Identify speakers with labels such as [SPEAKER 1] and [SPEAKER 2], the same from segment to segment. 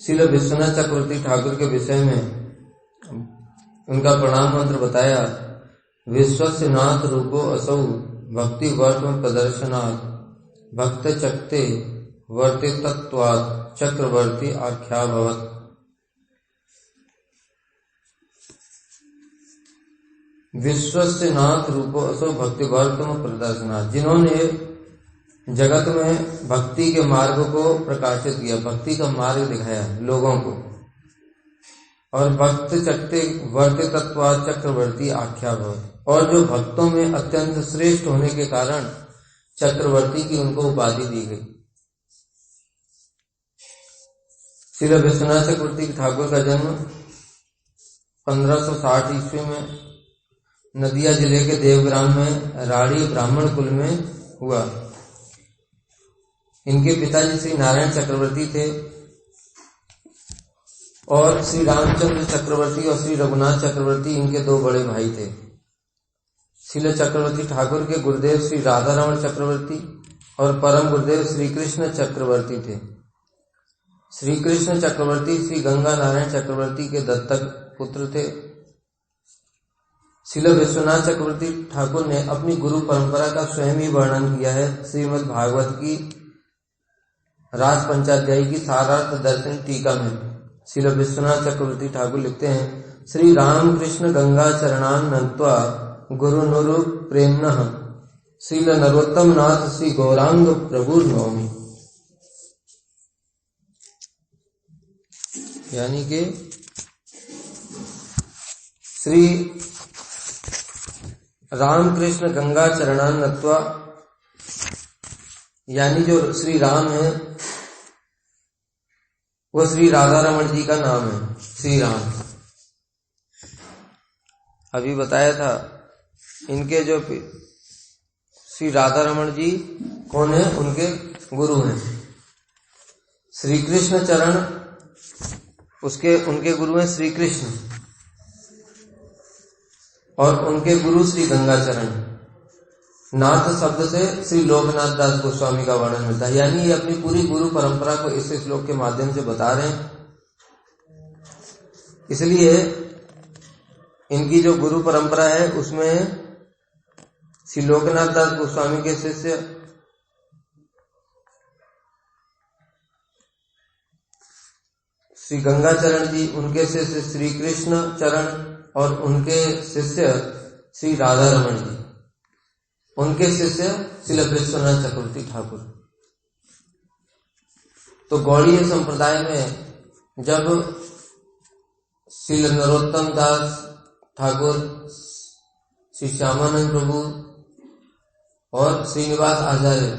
[SPEAKER 1] श्रील विश्वनाथ चक्रवर्ती ठाकुर के विषय में उनका प्रणाम मंत्र बताया। विश्वस्य नाथ रूपो असौ भक्ति वर्तम प्रदर्शनात् भक्त चक्ते वर्ते तत्वात् चक्रवर्ती आख्या भवत्। विश्वस्य नाथ रूपो असौ भक्ति वर्तम प्रदर्शनात्, जिन्होंने जगत में भक्ति के मार्ग को प्रकाशित किया, भक्ति का मार्ग दिखाया लोगों को, और भक्त चक्ते वर्ते तत्वात् चक्रवर्ती आख्या भवत्, और जो भक्तों में अत्यंत श्रेष्ठ होने के कारण चक्रवर्ती की उनको उपाधि दी गई। श्री विश्वनाथ चक्रवर्ती ठाकुर का जन्म 1560 ईस्वी में नदिया जिले के देवग्राम में राड़ी ब्राह्मण कुल में हुआ। इनके पिताजी श्री नारायण चक्रवर्ती थे और श्री रामचंद्र चक्रवर्ती और श्री रघुनाथ चक्रवर्ती इनके दो बड़े भाई थे। श्रील चक्रवर्ती ठाकुर के गुरुदेव श्री राधारमण चक्रवर्ती और परम गुरुदेव श्री कृष्ण चक्रवर्ती थे। श्री कृष्ण चक्रवर्ती श्री गंगा नारायण चक्रवर्ती के दत्तक पुत्र थे। श्रील विश्वनाथ चक्रवर्ती ठाकुर ने अपनी गुरु परंपरा का स्वयं ही वर्णन किया है। श्रीमद् भागवत की राज पंचाध्यायी की सारार्थ दर्शन टीका में श्रील विश्वनाथ चक्रवर्ती ठाकुर लिखते हैं, श्री राम कृष्ण गंगा चरणान नत्वा गुरु नुरु प्रेम्नः श्रील नरोत्तम नाथ श्री गौरांग प्रभु नौमी। यानी कि श्री रामकृष्ण गंगा चरणान नत्वा, यानी जो श्री राम है वो श्री राधा रमण जी का नाम है, श्री राम। अभी बताया था इनके जो श्री राधा रमण जी कौन है, उनके गुरु हैं। श्री कृष्ण चरण उनके गुरु हैं श्री कृष्ण, और उनके गुरु श्री गंगाचरण। नाथ शब्द से श्री लोकनाथ दास गोस्वामी का वर्णन मिलता है, यानी ये अपनी पूरी गुरु परंपरा को इस श्लोक के माध्यम से बता रहे हैं। इसलिए इनकी जो गुरु परंपरा है उसमें श्री लोकनाथ दास गोस्वामी के शिष्य श्री गंगाचरण जी, उनके शिष्य श्री कृष्ण चरण और उनके शिष्य श्री राधा रमण जी, उनके शिष्य श्री विश्वनाथ चक्रवर्ती ठाकुर। तो गौड़ीय संप्रदाय में जब श्री नरोत्तम दास ठाकुर, श्री श्यामानंद प्रभु और श्रीनिवास आचार्य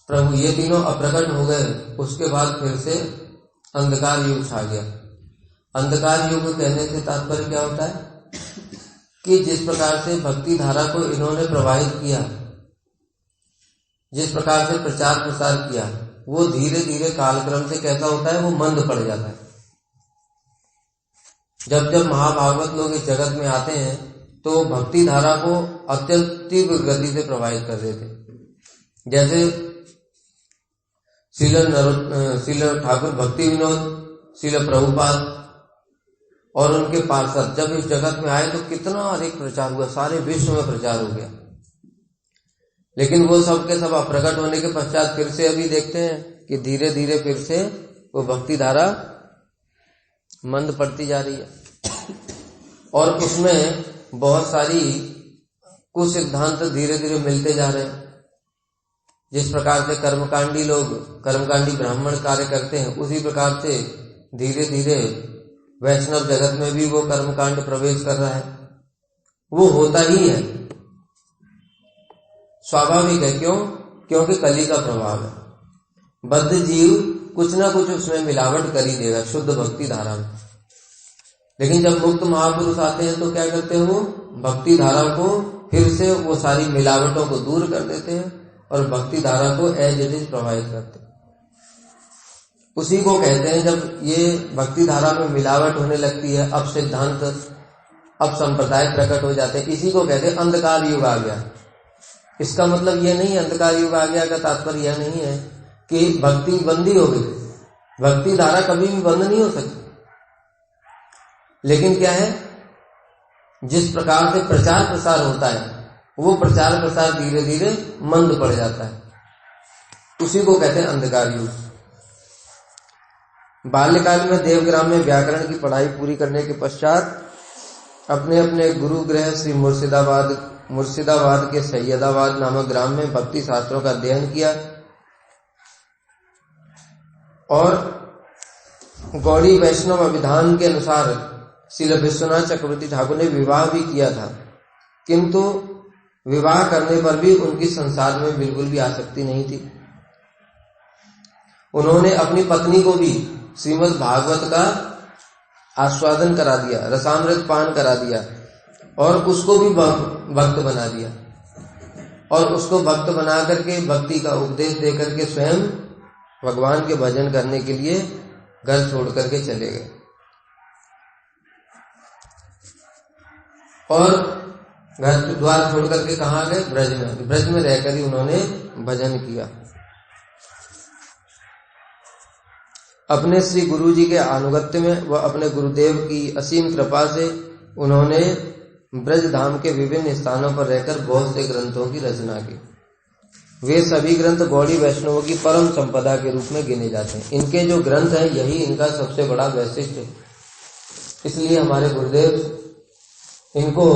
[SPEAKER 1] प्रभु ये तीनों अप्रकट हो गए, उसके बाद फिर से अंधकार युग छा गया। अंधकार युग कहने से तात्पर्य क्या होता है कि जिस प्रकार से भक्ति धारा को इन्होंने प्रवाहित किया, जिस प्रकार से प्रचार प्रसार किया, वो धीरे धीरे कालक्रम से कैसा होता है, वो मंद पड़ जाता है। जब जब महाभागवत लोग इस जगत में आते हैं तो भक्ति धारा को अत्यंत तीव्र गति से प्रवाहित कर देते। जैसे श्रील ठाकुर भक्ति विनोद, श्रील प्रभुपाद और उनके पार्षद जब इस जगत में आए तो कितना अधिक प्रचार हुआ, सारे विश्व में प्रचार हो गया। लेकिन वो सब के सब अप्रकट होने के पश्चात फिर से अभी देखते हैं कि धीरे धीरे फिर से वो भक्ति धारा मंद पड़ती जा रही है, और उसमें बहुत सारी कुछ सिद्धांत धीरे धीरे मिलते जा रहे हैं। जिस प्रकार से कर्मकांडी लोग कर्मकांडी ब्राह्मण कार्य करते हैं, उसी प्रकार से धीरे धीरे वैष्णव जगत में भी वो कर्मकांड प्रवेश कर रहा है। वो होता ही है, स्वाभाविक है। क्यों? क्योंकि कली का प्रभाव है। बद्ध जीव कुछ ना कुछ उसमें मिलावट कर ही देगा शुद्ध भक्ति धारा में। लेकिन जब मुक्त महापुरुष आते हैं तो क्या करते हैं, वो भक्ति धारा को फिर से वो सारी मिलावटों को दूर कर देते हैं और भक्ति धारा को एज इट इज प्रवाहित करते हैं। उसी को कहते हैं, जब ये भक्ति धारा में मिलावट होने लगती है, अब सिद्धांत, अब संप्रदाय प्रकट हो जाते हैं, इसी को कहते हैं अंधकार युग आ गया। इसका मतलब ये नहीं, अंधकार युग आ गया का तात्पर्य यह नहीं है कि भक्ति बंदी हो गई। भक्ति धारा कभी भी बंद नहीं हो सकती। लेकिन क्या है, जिस प्रकार से प्रचार प्रसार होता है वो प्रचार प्रसार धीरे धीरे मंद पड़ जाता है, उसी को कहते हैं अंधकार युग। बाल्यकाल में देवग्राम में व्याकरण की पढ़ाई पूरी करने के पश्चात अपने अपने गुरु गृह श्री मुर्शिदाबाद के सैयदाबाद नामक ग्राम में भक्ति शास्त्रों का अध्ययन किया और गौड़ी वैष्णव अभिधान के अनुसार श्रील विश्वनाथ चक्रवर्ती ठाकुर ने विवाह भी किया था, किंतु विवाह करने पर भी उनकी संसार में बिल्कुल भी आसक्ति नहीं थी। उन्होंने अपनी पत्नी को भी श्रीमद् भागवत का आस्वादन करा दिया, रसामृत पान करा दिया और उसको भी भक्त बना दिया और उसको भक्त बना करके भक्ति का उपदेश दे करके स्वयं भगवान के भजन करने के लिए घर छोड़ करके चले गए और घर द्वार छोड़ करके कहाँ गए? ब्रज में। ब्रज में रहकर ही उन्होंने भजन किया। अपने श्री गुरु जी के अनुगत्य में व अपने गुरुदेव की असीम कृपा से उन्होंने ब्रज धाम के विभिन्न स्थानों पर रहकर बहुत से ग्रंथों की रचना की। वे सभी ग्रंथ गौड़ी वैष्णवों की परम संपदा के रूप में गिने जाते हैं। इनके जो ग्रंथ हैं यही इनका सबसे बड़ा वैशिष्ट है। इसलिए हमारे गुरुदेव इनको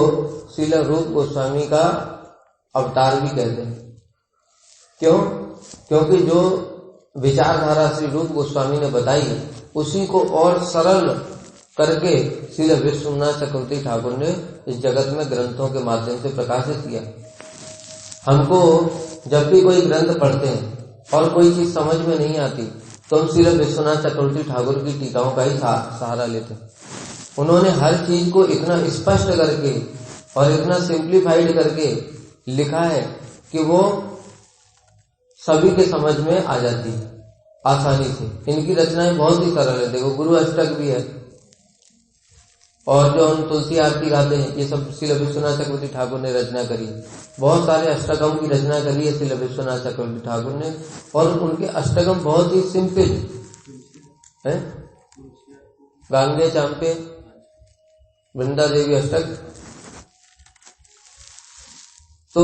[SPEAKER 1] श्रील रूप गोस्वामी का अवतार भी कहते हैं। क्यों? क्योंकि जो विचारधारा श्री रूप गोस्वामी ने बताई उसी को और सरल करके श्रील विश्वनाथ चक्रवर्ती ठाकुर ने इस जगत में ग्रंथों के माध्यम से प्रकाशित किया। हमको जब भी कोई ग्रंथ पढ़ते हैं और कोई चीज समझ में नहीं आती तो हम श्रील विश्वनाथ चक्रवर्ती ठाकुर की टीकाओं का ही सहारा लेते हैं। उन्होंने हर चीज को इतना स्पष्ट करके और इतना सिंप्लीफाइड करके लिखा है कि वो सभी के समझ में आ जाती है आसानी से। इनकी रचनाएं बहुत ही सरल है। देखो, गुरु अष्टक भी है और जो हम तुलसी आरती गाते हैं ये सब श्रील विश्वनाथ चक्रवर्ती ठाकुर ने रचना करी। बहुत सारे अष्टकम की रचना करी है श्रील विश्वनाथ चक्रवर्ती ठाकुर ने और उनके अष्टकम बहुत ही सिंपल है। गांगे चांपे वृंदा देवी अष्टक। तो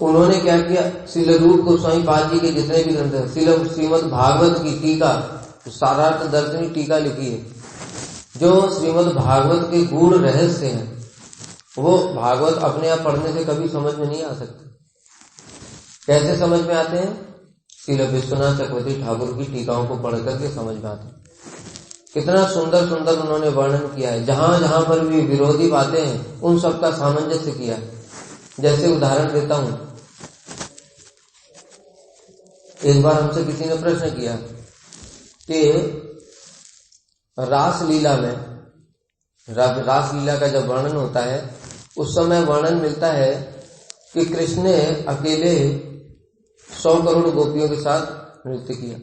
[SPEAKER 1] उन्होंने क्या किया, श्रील रूप गोस्वामी पाद जी के जितने भी ग्रंथ हैं, श्रीमद् भागवत की टीका, सारार्थ दर्शनी टीका लिखी है। जो श्रीमद् भागवत के गूढ़ रहस्य हैं वो भागवत अपने आप पढ़ने से कभी समझ में नहीं आ सकते। कैसे समझ में आते हैं? श्रील विश्वनाथ चक्रवर्ती ठाकुर की टीकाओं को पढ़ करके समझ में आते हैं। कितना सुंदर सुंदर उन्होंने वर्णन किया है। जहां जहां पर भी विरोधी बातें हैं उन सब का सामंजस्य किया है। जैसे उदाहरण देता हूं, एक बार हमसे किसी ने प्रश्न किया कि रासलीला में, रासलीला का जब वर्णन होता है उस समय वर्णन मिलता है कि कृष्ण ने अकेले 100 करोड़ गोपियों के साथ नृत्य किया।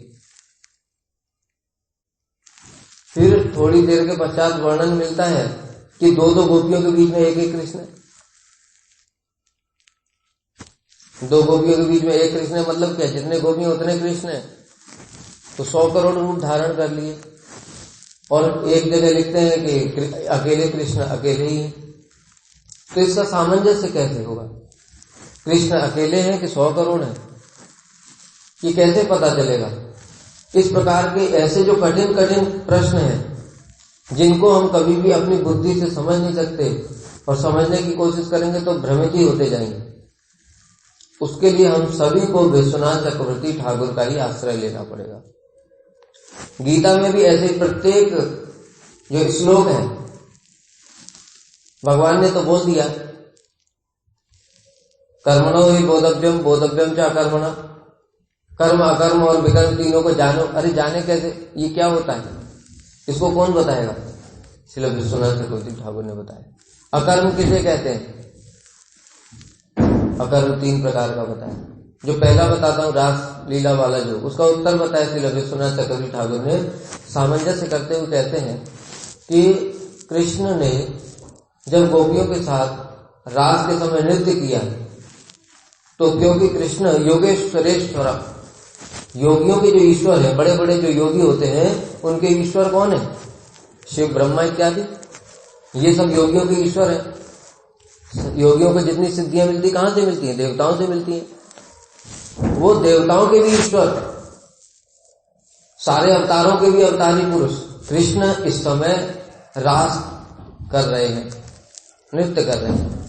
[SPEAKER 1] फिर थोड़ी देर के पश्चात वर्णन मिलता है कि 2-2 गोपियों के बीच में एक कृष्ण है। 2 गोपियों के बीच में एक कृष्ण है, मतलब क्या? जितने गोपियां उतने कृष्ण है। तो 100 करोड़ रूप धारण कर लिए। और एक जगह लिखते हैं कि अकेले कृष्ण अकेले ही है। तो इसका सामंजस्य कैसे होगा? कृष्ण अकेले हैं कि 100 करोड़ है, ये कैसे पता चलेगा? इस प्रकार के ऐसे जो कठिन कठिन प्रश्न हैं जिनको हम कभी भी अपनी बुद्धि से समझ नहीं सकते और समझने की कोशिश करेंगे तो भ्रमित ही होते जाएंगे। उसके लिए हम सभी को विश्वनाथ चक्रवर्ती ठाकुर का ही आश्रय लेना पड़ेगा। गीता में भी ऐसे प्रत्येक जो श्लोक है भगवान ने तो बोल दिया, कर्मणो हि बोधव्यम बोधव्यम च अकर्मणा, कर्म अकर्म और विकर्म तीनों को जानो। अरे जाने कैसे? ये क्या होता है? इसको कौन बताएगा? श्रील विश्वनाथ चक्रवर्ती ठाकुर ने बताया। अकर्म किसे कहते हैं? अकर्म 3 प्रकार का बताया। जो पहला बताता हूँ रास लीला वाला, जो उसका उत्तर बताया श्रील विश्वनाथ चक्रवर्ती ठाकुर ने सामंजस्य करते हुए कहते हैं कि कृष्ण ने जब गोपियों के साथ रास के समय नृत्य किया तो क्योंकि कृष्ण योगेश्वरेश्वर योगियों के जो ईश्वर है, बड़े बड़े जो योगी होते हैं, उनके ईश्वर कौन है? शिव, ब्रह्मा इत्यादि, ये सब योगियों के ईश्वर है। योगियों को जितनी सिद्धियां मिलती कहां से मिलती हैं? देवताओं से मिलती हैं। वो देवताओं के भी ईश्वर, सारे अवतारों के भी अवतारी पुरुष कृष्ण इस समय रास कर रहे हैं, नृत्य कर रहे हैं।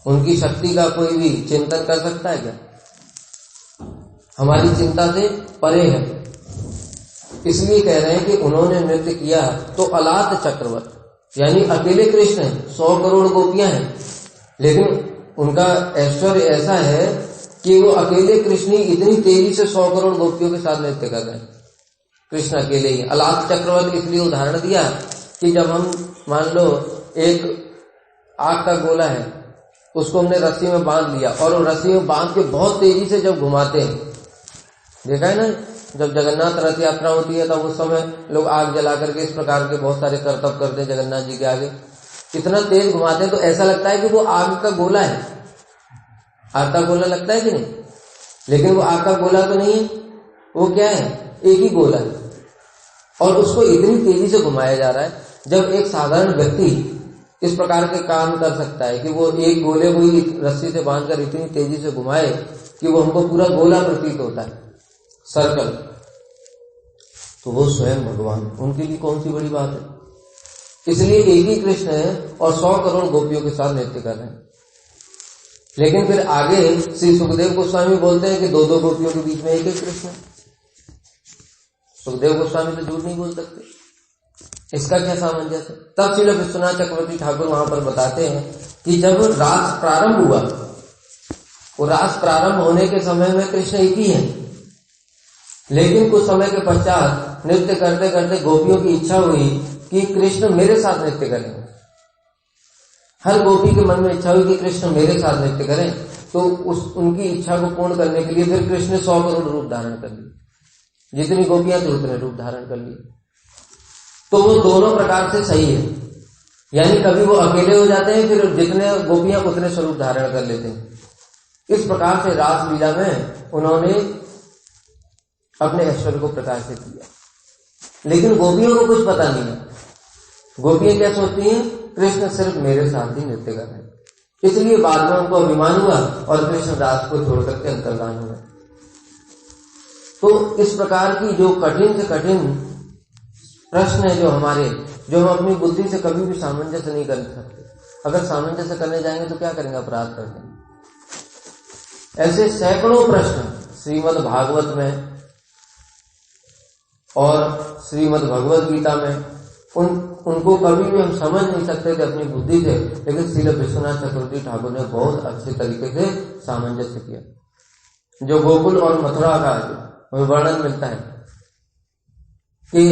[SPEAKER 1] उनकी शक्ति का कोई भी चिंतन कर सकता है क्या? हमारी चिंता से परे है। इसलिए कह रहे हैं कि उन्होंने नृत्य किया तो अलात चक्रवर्त, यानी अकेले कृष्ण हैं, 100 करोड़ गोपियां हैं, लेकिन उनका ऐश्वर्य ऐसा है कि वो अकेले कृष्ण ही इतनी तेजी से 100 करोड़ गोपियों के साथ नृत्य कर रहे हैं। कृष्ण अकेले ही। अलात चक्रवर्त इसलिए उदाहरण दिया कि जब हम मान लो एक आग का गोला है, उसको हमने रस्सी में बांध लिया और वो रस्सी में बांध के बहुत तेजी से जब घुमाते हैं, देखा है ना, जब जगन्नाथ रथ यात्रा होती है तब उस समय लोग आग जला करके इस प्रकार के बहुत सारे करतब करते हैं जगन्नाथ जी के आगे, इतना तेज घुमाते हैं तो ऐसा लगता है कि वो आग का गोला है। आग का गोला लगता है कि नहीं? लेकिन वो आग का गोला तो नहीं है, वो क्या है? एक ही गोला है। और उसको इतनी तेजी से घुमाया जा रहा है। जब एक साधारण व्यक्ति इस प्रकार के काम कर सकता है कि वो एक गोले को ही रस्सी से बांधकर इतनी तेजी से घुमाए कि वो हमको पूरा गोला प्रतीत होता है, सर्कल, तो वो स्वयं भगवान, उनके लिए कौन सी बड़ी बात है। इसलिए एक ही कृष्ण है और 100 करोड़ गोपियों के साथ नृत्य कर रहे हैं। लेकिन फिर आगे श्री सुखदेव गोस्वामी बोलते हैं कि 2-2 गोपियों के बीच में एक ही कृष्ण है। सुखदेव गोस्वामी तो झूठ नहीं बोल सकते, इसका क्या सामंजस्य है? तब श्रील विश्वनाथ चक्रवर्ती ठाकुर वहां पर बताते हैं कि जब रास प्रारंभ हुआ, वो रास प्रारंभ होने के समय में कृष्ण एक ही है, लेकिन कुछ समय के पश्चात नृत्य करते करते गोपियों की इच्छा हुई कि कृष्ण मेरे साथ नृत्य करें। हर गोपी के मन में इच्छा हुई कि कृष्ण मेरे साथ नृत्य करें, तो उनकी इच्छा को पूर्ण करने के लिए फिर कृष्ण ने 100 करोड़ रूप धारण कर लिए। जितनी गोपियां थी उतने रूप धारण कर लिए। तो वो दोनों प्रकार से सही है, यानी कभी वो अकेले हो जाते हैं, फिर जितने गोपियां उतने स्वरूप धारण कर लेते हैं। इस प्रकार से रास लीला में उन्होंने अपने ऐश्वर्य को प्रकाशित किया। लेकिन गोपियों को कुछ पता नहीं है। गोपियां क्या सोचती हैं? कृष्ण सिर्फ मेरे साथ ही नृत्य कर रहे हैं। इसलिए बाद में उनको अभिमान हुआ और कृष्ण रास को छोड़ करके अंतर्धान हुआ। तो इस प्रकार की जो कठिन से कठिन प्रश्न है जो हमारे, जो हम अपनी बुद्धि से कभी भी सामंजस्य नहीं कर सकते। अगर सामंजस्य करने जाएंगे तो क्या करेंगे? अपराध कर देंगे। ऐसे सैकड़ों प्रश्न श्रीमद् भागवत में और श्रीमद् भगवद गीता में, उनको कभी भी हम समझ नहीं सकते थे अपनी बुद्धि से, लेकिन श्रील विश्वनाथ चक्रवर्ती ठाकुर ने बहुत अच्छे तरीके से सामंजस्य किया। जो गोकुल और मथुरा का वर्णन मिलता है कि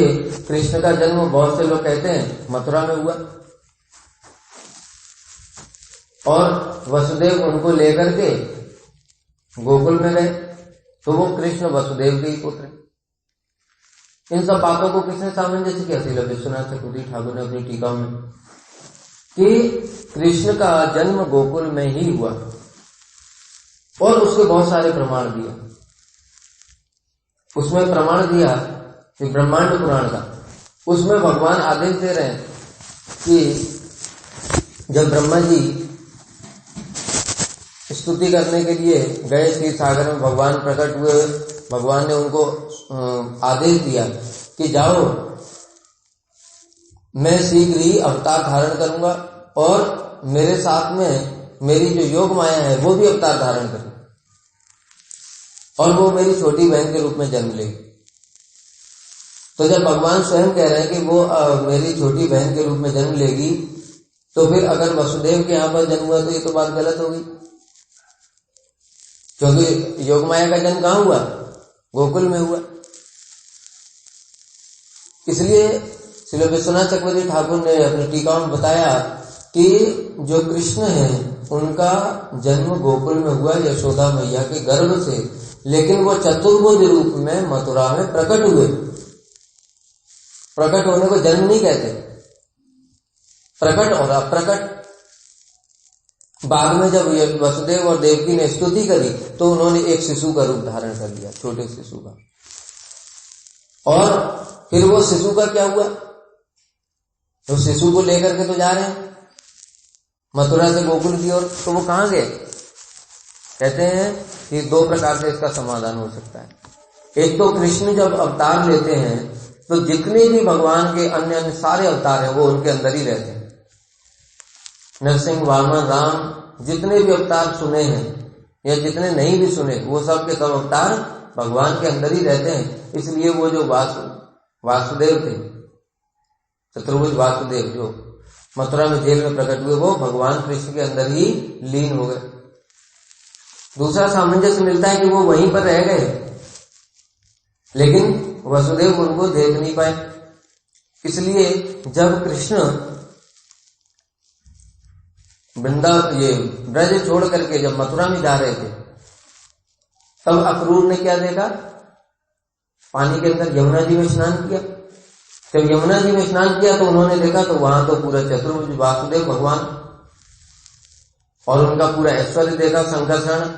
[SPEAKER 1] कृष्ण का जन्म, बहुत से लोग कहते हैं मथुरा में हुआ और वसुदेव उनको लेकर के गोकुल में गए, तो वो कृष्ण वसुदेव के ही पुत्र हैं। इन सब बातों को किसने सामंजस्य किया? श्रील विश्वनाथ चक्रवर्ती ठाकुर ने अपनी टीका में, कि कृष्ण का जन्म गोकुल में ही हुआ और उसके बहुत सारे प्रमाण दिए। उसमें प्रमाण दिया कि ब्रह्मांड पुराण का, उसमें भगवान आदेश दे रहे हैं कि जब ब्रह्मा जी स्तुति करने के लिए गए क्षीर सागर में, भगवान प्रकट हुए, भगवान ने उनको आदेश दिया कि जाओ, मैं शीघ्र ही अवतार धारण करूंगा और मेरे साथ में मेरी जो योग माया है वो भी अवतार धारण करेगी और वो मेरी छोटी बहन के रूप में जन्म लेगी। तो जब भगवान स्वयं कह रहे हैं कि वो मेरी छोटी बहन के रूप में जन्म लेगी, तो फिर अगर वसुदेव के यहाँ पर जन्म हुआ तो ये तो बात गलत होगी, क्योंकि योग माया का जन्म कहाँ हुआ? गोकुल में हुआ। इसलिए श्री विश्वनाथ चक्रवर्ती ठाकुर ने अपनी टीका में बताया कि जो कृष्ण है उनका जन्म गोकुल में हुआ यशोदा मैया के गर्भ से, लेकिन वो चतुर्भुज रूप में मथुरा में प्रकट हुए। प्रकट होने को जन्म नहीं कहते, प्रकट और अप्रकट। बाद में जब वसुदेव और देवकी ने स्तुति करी तो उन्होंने एक शिशु का रूप धारण कर लिया, छोटे शिशु का, और फिर वो शिशु का क्या हुआ? तो शिशु को लेकर के तो जा रहे हैं मथुरा से गोकुल की ओर, तो वो कहाँ गए? कहते हैं कि दो प्रकार से इसका समाधान हो सकता है। एक तो कृष्ण जब अवतार लेते हैं तो जितने भी भगवान के अन्य अन्य सारे अवतार हैं वो उनके अंदर ही रहते हैं। नरसिंह, वामन, राम, जितने भी अवतार सुने हैं या जितने नहीं भी सुने, वो सब के सब अवतार भगवान के अंदर ही रहते हैं। इसलिए वो जो वासुदेव थे, चतुर्भुज वासुदेव, जो मथुरा में जेल में प्रकट हुए, वो भगवान कृष्ण के अंदर ही लीन हो गए। दूसरा सामंजस्य मिलता है कि वो वहीं पर रह गए, लेकिन वसुदेव उनको देख नहीं पाए। इसलिए जब कृष्ण ये ब्रज छोड़ करके जब मथुरा में जा रहे थे, तब अक्रूर ने क्या देखा? पानी के अंदर यमुना जी में स्नान किया। जब यमुना जी में स्नान किया तो उन्होंने देखा तो वहां तो पूरा चतुर्भुज वासुदेव भगवान और उनका पूरा ऐश्वर्य देखा, संकर्षण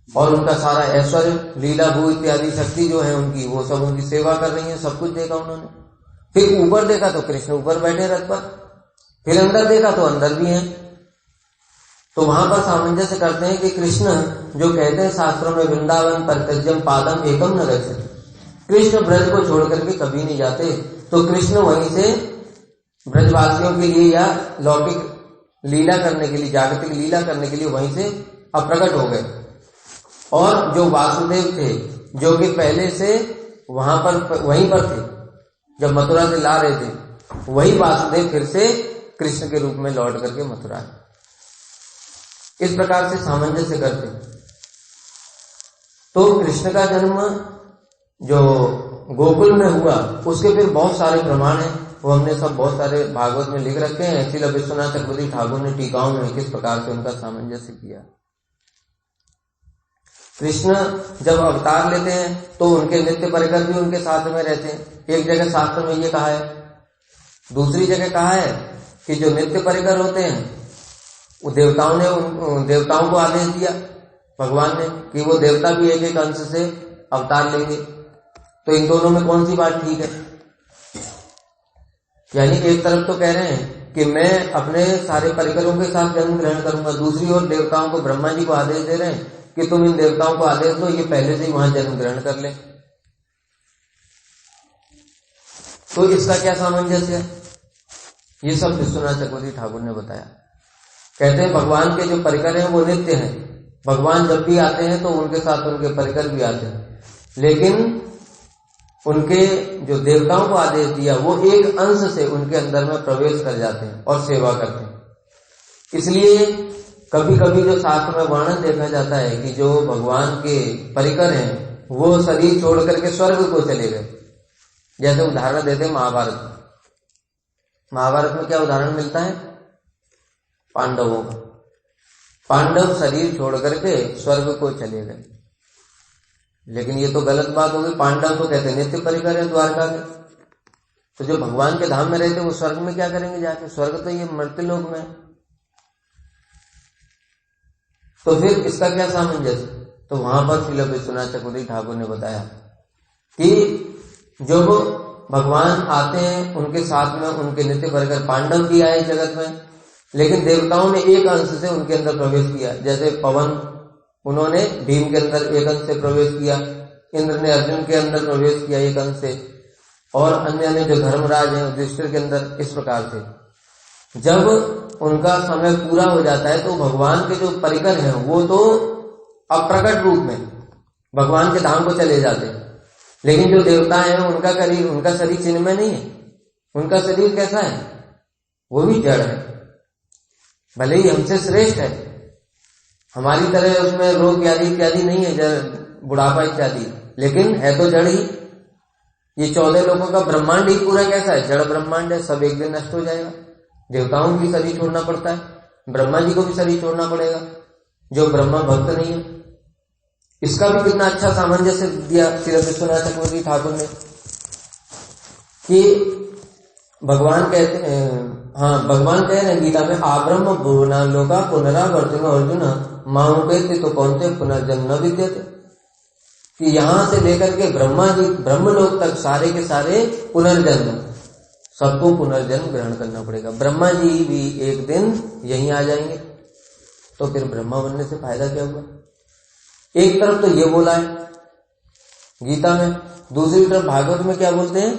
[SPEAKER 1] और उनका सारा ऐश्वर्य, लीला भू इत्यादि शक्ति जो है उनकी, वो सब उनकी सेवा कर रही है, सब कुछ देखा उन्होंने। फिर ऊपर देखा तो कृष्ण ऊपर बैठे रथ पर, फिर अंदर देखा तो अंदर भी हैं। तो वहां पर सामंजस्य करते हैं कि कृष्ण जो कहते हैं शास्त्रों में, वृंदावन परित्यज्यम पादम एकम न गच्छति, कृष्ण ब्रज को छोड़ करके कभी नहीं जाते। तो कृष्ण वहीं से ब्रजवासियों के लिए या लौकिक लीला करने के लिए, जागतिक लीला करने के लिए वहीं से अप्रकट हो गए। और जो वासुदेव थे, जो कि पहले से वहां पर वहीं पर थे, जब मथुरा से ला रहे थे, वही वासुदेव फिर से कृष्ण के रूप में लौट करके मथुरा है। इस प्रकार से सामंजस्य करते। तो कृष्ण का जन्म जो गोकुल में हुआ, उसके फिर बहुत सारे प्रमाण हैं, वो हमने सब बहुत सारे भागवत में लिख रखे हैं। श्रील विश्वनाथ चक्रवर्ती ठाकुर ने टीकाओं में किस प्रकार से उनका सामंजस्य किया। कृष्ण जब अवतार लेते हैं तो उनके नित्य परिकर भी उनके साथ में रहते हैं। एक जगह शास्त्र में ये कहा है, दूसरी जगह कहा है कि जो नित्य परिकर होते हैं वो देवताओं ने देवताओं को आदेश दिया भगवान ने कि वो देवता भी एक एक अंश से अवतार लेंगे। तो इन दोनों में कौन सी बात ठीक है? यानी एक तरफ तो कह रहे हैं कि मैं अपने सारे परिकरों के साथ जन्म ग्रहण करूंगा, दूसरी ओर देवताओं को, ब्रह्मा जी को आदेश दे रहे हैं कि तुम इन देवताओं को आदेश दो, ये पहले से ही वहां जन्म ग्रहण कर ले। तो इसका क्या सामंजस्य है? ये सब विश्वनाथ चक्रवर्ती ठाकुर ने बताया। कहते हैं भगवान के जो परिकर हैं वो नित्य हैं। भगवान जब भी आते हैं तो उनके साथ उनके परिकर भी आते हैं, लेकिन उनके जो देवताओं को आदेश दिया वो एक अंश से उनके अंदर में प्रवेश कर जाते हैं और सेवा करते हैं। इसलिए कभी कभी जो शास्त्र में वर्णन देखा जाता है कि जो भगवान के परिकर हैं वो शरीर छोड़ करके स्वर्ग को चले गए। जैसे उदाहरण देते हैं महाभारत में क्या उदाहरण मिलता है? पांडवों का। पांडव शरीर छोड़ करके स्वर्ग को चले गए, लेकिन ये तो गलत बात हो गई। पांडव तो कहते नित्य परिकर है द्वारका के, तो जो भगवान के धाम में रहते वो स्वर्ग में क्या करेंगे जाके? स्वर्ग तो ये मृत्यु लोक में। तो फिर इसका क्या सामंजस्य? तो वहां पर श्रील विश्वनाथ चक्रवर्ती ठाकुर ने बताया कि जब भगवान आते हैं उनके साथ में उनके नित्य परिकर पांडव भी आए जगत में, लेकिन देवताओं ने एक अंश से उनके अंदर प्रवेश किया। जैसे पवन, उन्होंने भीम के अंदर एक अंश से प्रवेश किया, इंद्र ने अर्जुन के अंदर प्रवेश किया एक अंश से, और अन्य ने जो धर्मराज हैं युधिष्ठिर के अंदर। इस प्रकार से जब उनका समय पूरा हो जाता है तो भगवान के जो परिकर हैं वो तो अप्रकट रूप में भगवान के धाम को चले जाते हैं, लेकिन जो देवता हैं उनका शरीर चिन्ह में नहीं है। उनका शरीर कैसा है? वो भी जड़ है, भले ही हमसे श्रेष्ठ है, हमारी तरह उसमें रोग व्याधि इत्यादि नहीं है, बुढ़ापा इत्यादि, लेकिन है तो जड़ ही। ये 14 लोगों का ब्रह्मांड ही पूरा कैसा है? जड़ ब्रह्मांड है, सब एक दिन नष्ट हो जाएगा। देवताओं को भी शरीर छोड़ना पड़ता है, ब्रह्मा जी को भी शरीर छोड़ना पड़ेगा, जो ब्रह्मा भक्त नहीं है। इसका भी कितना अच्छा सामंजस्य दिया श्री विश्वनाथ चक्रवर्ती ठाकुर ने कि भगवान कहते हैं, भगवान कह रहे हैं गीता में, आब्रह्म भुवना लोका पुनरावर्तन अर्जुन माउपेति तो कौनते पुनर्जन्म विद्यते। कि यहां से लेकर के ब्रह्मलोक तक सारे के सारे पुनर्जन्म, सबको पुनर्जन्म ग्रहण करना पड़ेगा। ब्रह्मा जी भी एक दिन यहीं आ जाएंगे, तो फिर ब्रह्मा बनने से फायदा क्या हुआ? एक तरफ तो ये बोला है गीता में, दूसरी तरफ भागवत में क्या बोलते हैं?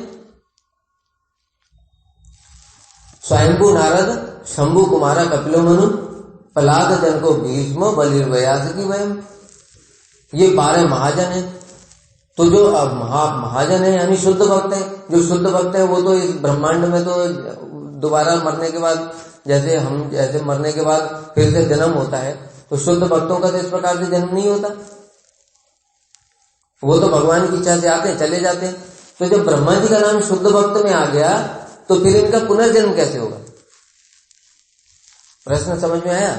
[SPEAKER 1] स्वयंभू नारद शंभु कुमारा कपिलो मनु प्रहलाद जन को भीष्म बलिर्व्यास की वयम। ये 12 महाजन है। तो जो अब महाजन है यानी शुद्ध भक्त है, जो शुद्ध भक्त है वो तो इस ब्रह्मांड में तो दोबारा मरने के बाद, जैसे मरने के बाद फिर से जन्म होता है, तो शुद्ध भक्तों का तो इस प्रकार से जन्म नहीं होता। वो तो भगवान की इच्छा से आते हैं, चले जाते हैं। तो जब ब्रह्मा जी का नाम शुद्ध भक्त में आ गया, तो फिर इनका पुनर्जन्म कैसे होगा? प्रश्न समझ में आया?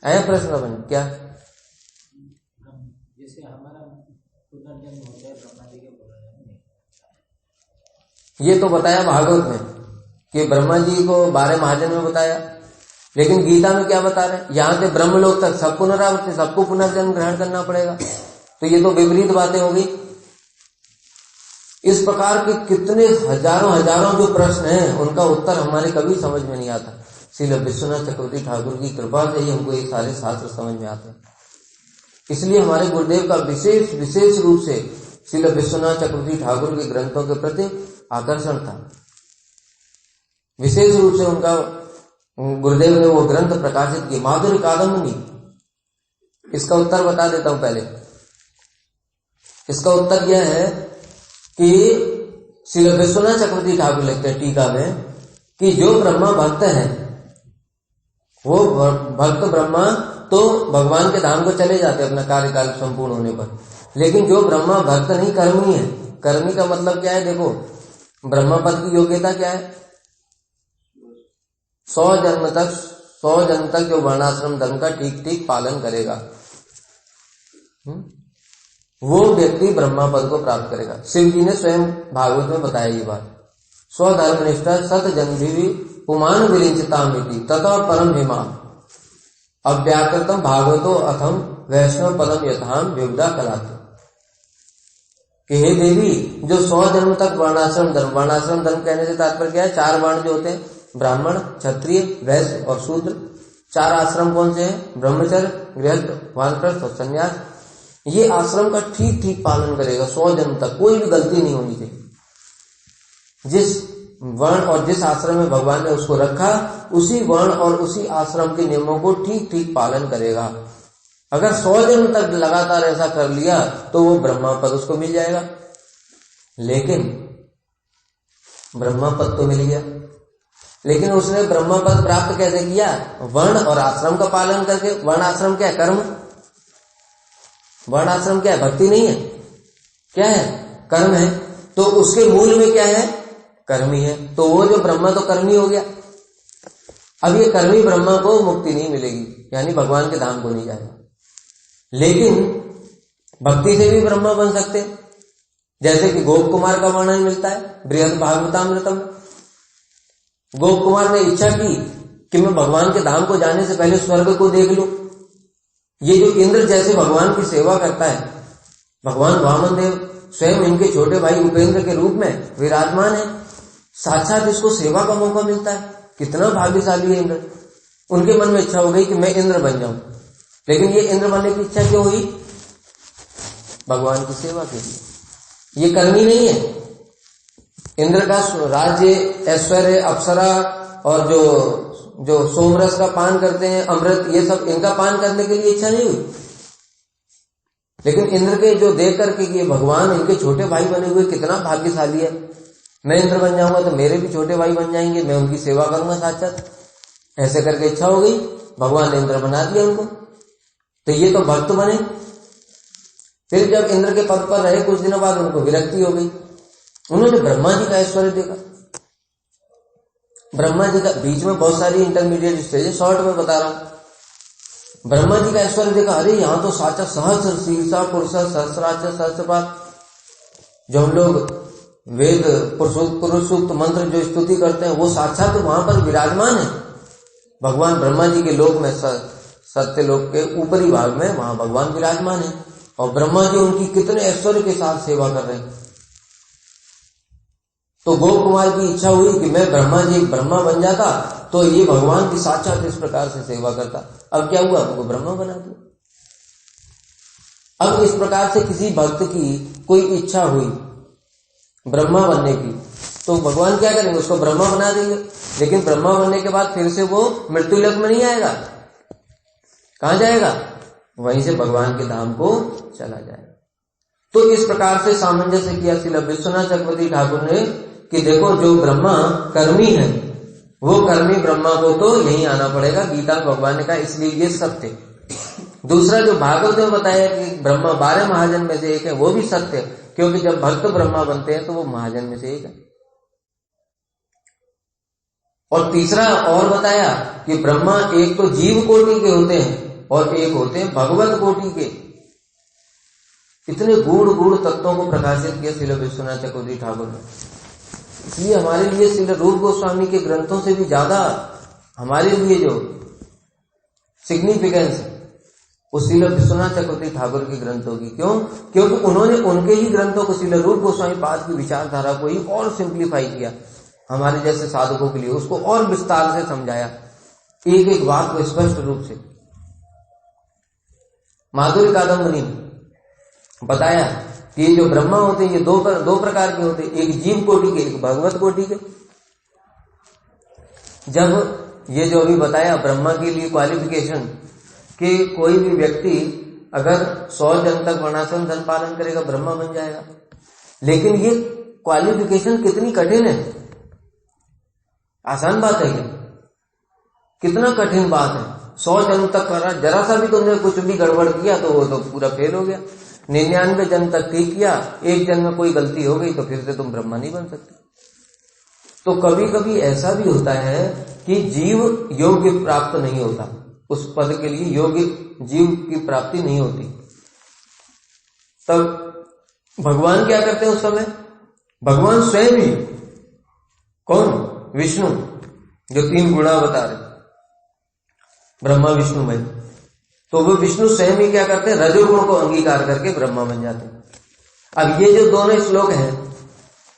[SPEAKER 1] आया प्रश्न समझ में? क्या
[SPEAKER 2] जैसे हमारा पुनर्जन्म होता है ब्रह्मा जी के पुनर्जन्म,
[SPEAKER 1] ये तो बताया भागवत में कि ब्रह्मा जी को 12 महाजन में बताया, लेकिन गीता में क्या बता रहे हैं? यहां से ब्रह्मलोक तक सब पुनरावृत्ति, सबको पुनर्जन्म ग्रहण करना पड़ेगा। तो ये तो विपरीत बातें हो गई। इस प्रकार के कितने हजारों जो प्रश्न हैं, उनका उत्तर हमारे कभी समझ में नहीं आता। श्रील विश्वनाथ चक्रवर्ती ठाकुर की कृपा से ही हमको ये सारे शास्त्र समझ में आते हैं। इसलिए हमारे गुरुदेव का विशेष रूप से श्रील विश्वनाथ चक्रवर्ती ठाकुर के ग्रंथों के प्रति आकर्षण था। विशेष रूप से उनका गुरुदेव ने वो ग्रंथ प्रकाशित किए, माधुर्य कादम्बिनी। इसका उत्तर बता देता हूं पहले। इसका उत्तर यह है कि श्री विश्वनाथ चक्रवर्ती ठाकुर लिखते हैं टीका में कि जो ब्रह्मा भक्त है, वो भक्त ब्रह्मा तो भगवान के धाम को चले जाते हैं अपना कार्यकाल संपूर्ण होने पर। लेकिन जो ब्रह्मा भक्त नहीं, कर्मी है। कर्मी का मतलब क्या है? देखो, ब्रह्मा पद की योग्यता क्या है? 100 जन्म तक जो वर्णाश्रम धर्म का ठीक पालन करेगा, वो व्यक्ति ब्रह्मा पद को प्राप्त करेगा। शिव जी ने स्वयं भागवत में बताया ये बात। स्वधर्मनिष्ठा सत जन्मजीवी पुमान विरिंचिता मिति तथा परम हिमा अव्याकृतम भागवतो अथम वैष्णव पदम यथाम विविधा कलाते। कि हे देवी, जो 100 जन्म तक वर्णाश्रम धर्म कहने से तात्पर्य क्या है? 4 वर्ण जो होते हैं, ब्राह्मण, क्षत्रिय, वैश्य और शूद्र। 4 आश्रम कौन से हैं? ब्रह्मचर्य, गृहस्थ, वानप्रस्थ और संन्यास। ये आश्रम का ठीक पालन करेगा 100 जन्म तक, कोई भी गलती नहीं होनी चाहिए। जिस वर्ण और जिस आश्रम में भगवान ने उसको रखा, उसी वर्ण और उसी आश्रम के नियमों को ठीक पालन करेगा। अगर 100 जन्म तक लगातार ऐसा कर लिया तो वो ब्रह्मा पद उसको मिल जाएगा। लेकिन ब्रह्मा पद तो मिल गया, लेकिन उसने ब्रह्मा पद प्राप्त कैसे किया? वर्ण और आश्रम का पालन करके। वर्ण आश्रम क्या है? कर्म। वर्ण आश्रम क्या है? भक्ति नहीं है, क्या है? कर्म है। तो उसके मूल में क्या है? कर्मी है। तो वो जो ब्रह्मा तो कर्मी हो गया। अब ये कर्मी ब्रह्मा को मुक्ति नहीं मिलेगी, यानी भगवान के धाम को नहीं जाएगा। लेकिन भक्ति से भी ब्रह्मा बन सकते, जैसे कि गोप कुमार का वर्णन मिलता है बृहद भागवतामृतम। गोप कुमार ने इच्छा की कि मैं भगवान के धाम को जाने से पहले स्वर्ग को देख लूं। ये जो इंद्र जैसे भगवान की सेवा करता है, भगवान वामन देव स्वयं इनके छोटे भाई उपेंद्र के रूप में विराजमान है, साक्षात इसको सेवा का मौका मिलता है। कितना भाग्यशाली है इंद्र। उनके मन में इच्छा हो गई कि मैं इंद्र बन जाऊं। लेकिन ये इंद्र बनने की इच्छा क्यों हुई? भगवान की सेवा के लिए। ये कर्मी नहीं है। इंद्र का राज्य, ऐश्वर्य, अप्सरा और जो सोमरस का पान करते हैं, अमृत, ये सब इनका पान करने के लिए इच्छा नहीं हुई। लेकिन इंद्र के जो देख करके कि भगवान इनके छोटे भाई बने हुए, कितना भाग्यशाली है। मैं इंद्र बन जाऊंगा तो मेरे भी छोटे भाई बन जाएंगे, मैं उनकी सेवा करूंगा साक्षात। ऐसे करके इच्छा हो गई, भगवान ने इंद्र बना दिया उनको। तो ये तो भक्त बने। फिर जब इंद्र के पद पर रहे कुछ दिनों बाद उनको विरक्ति हो गई। उन्होंने ब्रह्मा जी का ऐश्वर्य देखा। ब्रह्मा जी का बीच में बहुत सारी इंटरमीडिएट स्टेज, शॉर्ट में बता रहा हूं। ब्रह्मा जी का ऐश्वर्य देखा, अरे यहां तो साचा सहस्र शीर्षा पुरुष सहस्राच सहस्रपात। जो हम लोग वेद पुरुष सूक्त मंत्र जो स्तुति करते हैं, वो साक्षात तो वहां पर विराजमान है। भगवान ब्रह्मा जी के लोक में, सत्य लोक के ऊपरी भाग में वहां भगवान विराजमान है। और ब्रह्मा जी उनकी कितने ऐश्वर्य के साथ सेवा कर रहे हैं। तो गोप कुमार की इच्छा हुई कि मैं ब्रह्मा जी ब्रह्मा बन जाता तो ये भगवान की साक्षात इस प्रकार से सेवा करता। अब क्या हुआ, उनको ब्रह्मा बना दिया। अब इस प्रकार से किसी भक्त की कोई इच्छा हुई ब्रह्मा बनने की, तो भगवान क्या करेंगे, उसको ब्रह्मा बना देंगे। लेकिन ब्रह्मा बनने के बाद फिर से वो मृत्यु लोक में नहीं आएगा, कहां जाएगा, वहीं से भगवान के धाम को चला जाएगा। तो इस प्रकार से सामंजस्य किया श्रील विश्वनाथ चक्रवर्ती ठाकुर ने कि देखो जो ब्रह्मा कर्मी है वो कर्मी ब्रह्मा को तो यहीं आना पड़ेगा। गीता भगवान ने कहा, इसलिए ये सत्य। दूसरा जो भागवत में बताया कि ब्रह्मा 12 महाजन में से एक है, वो भी सत्य है, क्योंकि जब भक्त ब्रह्मा बनते हैं तो वो महाजन में से एक है। और तीसरा और बताया कि ब्रह्मा एक तो जीव कोटि के होते हैं और एक होते हैं भगवत कोटि के। इतने गूढ़ तत्वों को प्रकाशित किया श्रील विश्वनाथ चक्रवर्ती ठाकुर ने। इसलिए हमारे लिए श्रील रूप गोस्वामी के ग्रंथों से भी ज्यादा हमारे लिए जो सिग्निफिकेंस है वो श्रील विश्वनाथ चक्रवर्ती ठाकुर के ग्रंथों की। क्यों? क्योंकि उन्होंने उनके ही ग्रंथों को श्रील रूप गोस्वामी पाद की विचारधारा को ही और सिंप्लीफाई किया, हमारे जैसे साधकों के लिए उसको और विस्तार से समझाया, एक एक बात को स्पष्ट रूप से। माधुर्य कादम्बरी में बताया कि ये जो ब्रह्मा होते हैं ये दो प्रकार के होते हैं, एक जीव कोटि के, एक भगवत कोटि के। जब ये जो अभी बताया ब्रह्मा के लिए क्वालिफिकेशन कि कोई भी व्यक्ति अगर 100 जन तक वर्णाश्रम धन पालन करेगा ब्रह्मा बन जाएगा, लेकिन ये क्वालिफिकेशन कितनी कठिन है। आसान बात है क्या? कितना कठिन बात है। 100 जन तक करा, जरा सा भी तुमने कुछ भी गड़बड़ किया तो वो तो पूरा फेल हो गया। 99 जन तक ठीक किया, एक जन में कोई गलती हो गई तो फिर से तुम ब्रह्मा नहीं बन सकते। तो कभी कभी ऐसा भी होता है कि जीव योग्य प्राप्त नहीं होता, उस पद के लिए योग्य जीव की प्राप्ति नहीं होती। तब भगवान क्या करते हैं उस समय? भगवान स्वयं ही, कौन? विष्णु, जो 3 गुणा बता रहे ब्रह्मा विष्णु में, तो वो विष्णु स्वयं ही क्या करते हैं? रजोगुण को अंगीकार करके ब्रह्मा बन जाते हैं। अब ये जो दोनों श्लोक हैं,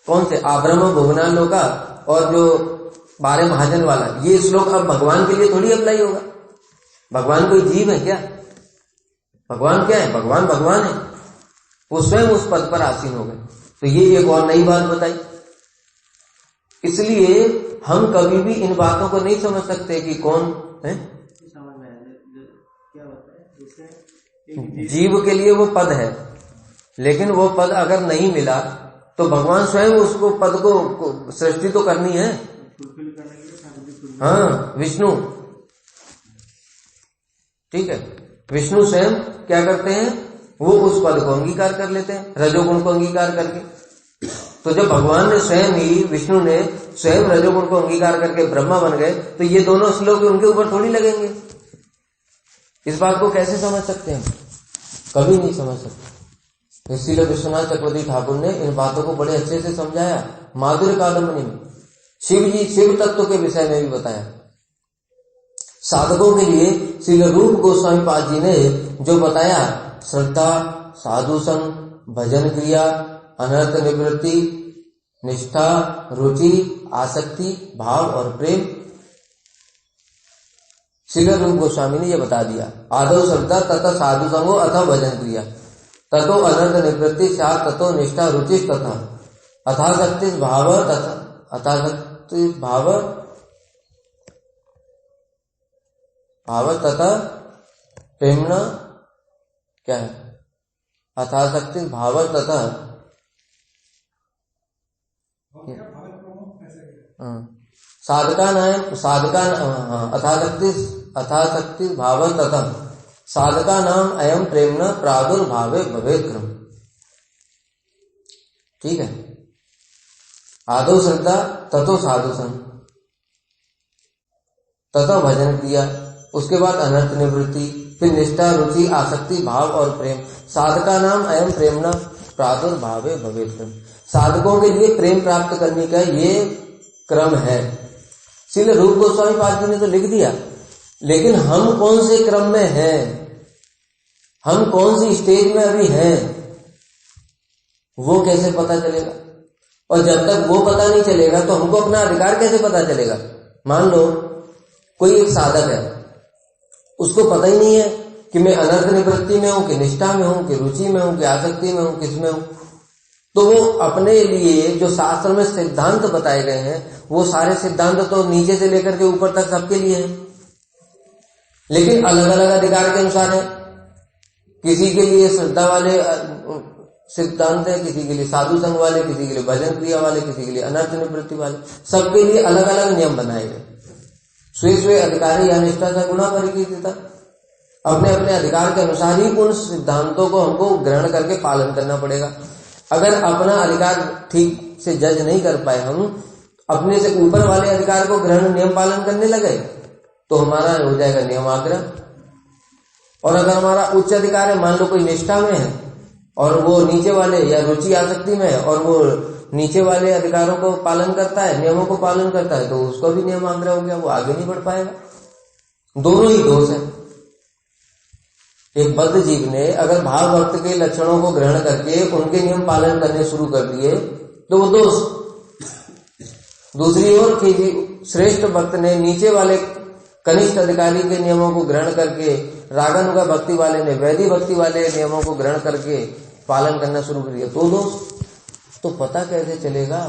[SPEAKER 1] कौन से? आब्रह्म भुवनालोका और जो 12 महाजन वाला, ये श्लोक अब भगवान के लिए थोड़ी अप्लाई होगा। भगवान कोई जीव है क्या? भगवान क्या है? भगवान भगवान है, वो स्वयं उस पद पर आसीन हो गए। तो ये एक और नई बात बताई। इसलिए हम कभी भी इन बातों को नहीं समझ सकते कि कौन है। जीव के लिए वो पद है, लेकिन वो पद अगर नहीं मिला तो भगवान स्वयं उसको पद को सृष्टि तो करनी है। हाँ, विष्णु, ठीक है, विष्णु स्वयं क्या करते हैं? वो उस पद को अंगीकार कर लेते हैं, रजोगुण को अंगीकार करके। तो जब भगवान ने स्वयं ही, विष्णु ने स्वयं रजोगुण को अंगीकार करके ब्रह्मा बन गए, तो ये दोनों श्लोक उनके ऊपर थोड़ी लगेंगे। इस बात को कैसे समझ सकते हैं? कभी नहीं समझ सकते। इसीलिए विश्वनाथ चक्रवर्ती ठाकुर ने इन बातों को बड़े अच्छे से समझाया। माधुर्य कादम्बरी में शिव तत्व के विषय में भी बताया। साधकों के लिए श्री रूप गोस्वामी पाद जी ने जो बताया, श्रद्धा, साधु संग, भजन क्रिया, अनर्थ निवृत्ति, निष्ठा, रुचि, आसक्ति, भाव और प्रेम, श्री रूप गोस्वामी ने यह बता दिया। आदौ श्रद्धा तथा साधु संगो अथवा भजन क्रिया, ततो अनर्थ निवृत्ति, सात ततो निष्ठा, रुचि तथा अथासक्ति भाव, तथा अथासक्ति भाव तथा प्रेमणा, क्या है? अथासक्ति भाव तथा अथासक्ति भाव तथा साधका नाम अयम प्रेमणा प्रादुर्भावे भवेत् क्रम। ठीक है, आदो श्रद्धा, ततो साधु संग, तथा भजन क्रिया, उसके बाद अनर्थ निवृत्ति, फिर निष्ठा, रुचि, आसक्ति, भाव और प्रेम। साधका नाम अयम प्रेमणा प्रादुर्भावे भवेत् क्रम। साधकों के लिए प्रेम प्राप्त करने का ये क्रम है। श्रील रूप गोस्वामी पाद जी ने तो लिख दिया, लेकिन हम कौन से क्रम में हैं? हम कौन सी स्टेज में अभी हैं वो कैसे पता चलेगा? और जब तक वो पता नहीं चलेगा तो हमको अपना अधिकार कैसे पता चलेगा? मान लो कोई एक साधक है, उसको पता ही नहीं है कि मैं अनर्थ निवृत्ति में हूं, कि निष्ठा में हूं, कि रुचि में हूं, कि आसक्ति में हूं, किस में हूं। तो वो अपने लिए जो शास्त्र में सिद्धांत बताए गए हैं वो सारे सिद्धांत तो नीचे से लेकर के ऊपर तक सबके लिए हैं, लेकिन अलग अलग अधिकार के अनुसार है। किसी के लिए श्रद्धा वाले सिद्धांत है, किसी के लिए साधु संग वाले, किसी के लिए भजन क्रिया वाले, किसी के लिए अनर्थ निवृत्ति वाले, सबके लिए अलग अलग नियम बनाए गए। स्वे स्वे अधिकारी या निष्ठा से गुणा परिकीर्तिता, अपने अपने अधिकार के अनुसार ही उन सिद्धांतों को हमको ग्रहण करके पालन करना पड़ेगा। अगर अपना अधिकार ठीक से जज नहीं कर पाए, हम अपने से ऊपर वाले अधिकार को ग्रहण नियम पालन करने लगे तो हमारा हो जाएगा नियमाग्रह। और अगर हमारा उच्च अधिकार है, मान लो कोई निष्ठा में है और वो नीचे वाले या रुचि आसक्ति में है और वो नीचे वाले अधिकारों को पालन करता है, नियमों को पालन करता है, तो उसको भी नियमाग्रह हो गया, वो आगे नहीं बढ़ पाएगा। दोनों ही दोष है। एक बद्ध जीव ने अगर भाव भक्त के लक्षणों को ग्रहण करके उनके नियम पालन करने शुरू कर दिए तो वो दोष। दूसरी ओर श्रेष्ठ भक्त ने नीचे वाले कनिष्ठ अधिकारी के नियमों को ग्रहण करके, रागानुगा भक्ति वाले ने वैधि भक्ति वाले नियमों को ग्रहण करके पालन करना शुरू कर दिया, तो दोष। तो पता कैसे चलेगा?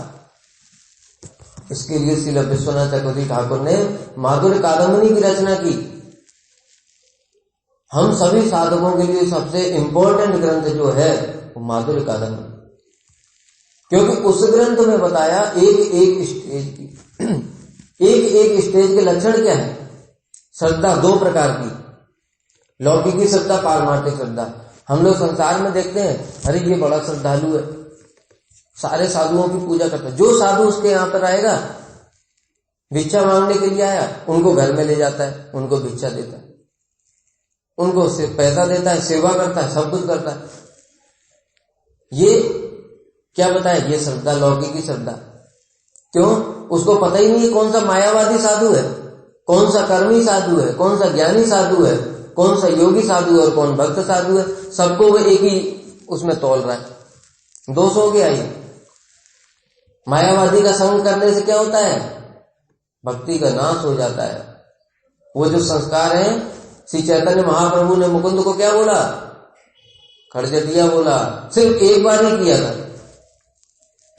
[SPEAKER 1] इसके लिए श्रील विश्वनाथ चक्रवर्ती ठाकुर ने माधुर्य कादम्बनी की रचना की। हम सभी साधकों के लिए सबसे इंपॉर्टेंट ग्रंथ जो है वो माधुर्य कादम्बनी, क्योंकि उस ग्रंथ में बताया एक एक स्टेज की एक एक स्टेज के लक्षण क्या है। श्रद्धा दो प्रकार की, लौकिकी श्रद्धा, पारमार्थिक श्रद्धा। हम लोग संसार में देखते हैं, अरे ये बड़ा श्रद्धालु है, सारे साधुओं की पूजा करता है। जो साधु उसके यहाँ पर आएगा, भिक्षा मांगने के लिए आया, उनको घर में ले जाता है, उनको भिक्षा देता है, उनको पैसा देता है, सेवा करता है, सब कुछ करता है। ये क्या बताया? ये श्रद्धा लौकिकी श्रद्धा। क्यों? उसको पता ही नहीं है कौन सा मायावादी साधु है, कौन सा कर्मी साधु है, कौन सा ज्ञानी साधु है, कौन सा योगी साधु है और कौन भक्त साधु है। सबको वो एक ही उसमें तौल रहा है। दोष हो गया ये। मायावादी का संग करने से क्या होता है? भक्ति का नाश हो जाता है। वो जो संस्कार है, श्री चैतन्य महाप्रभु ने मुकुंद को क्या बोला? खड़जटिया बोला, सिर्फ एक बार ही किया था।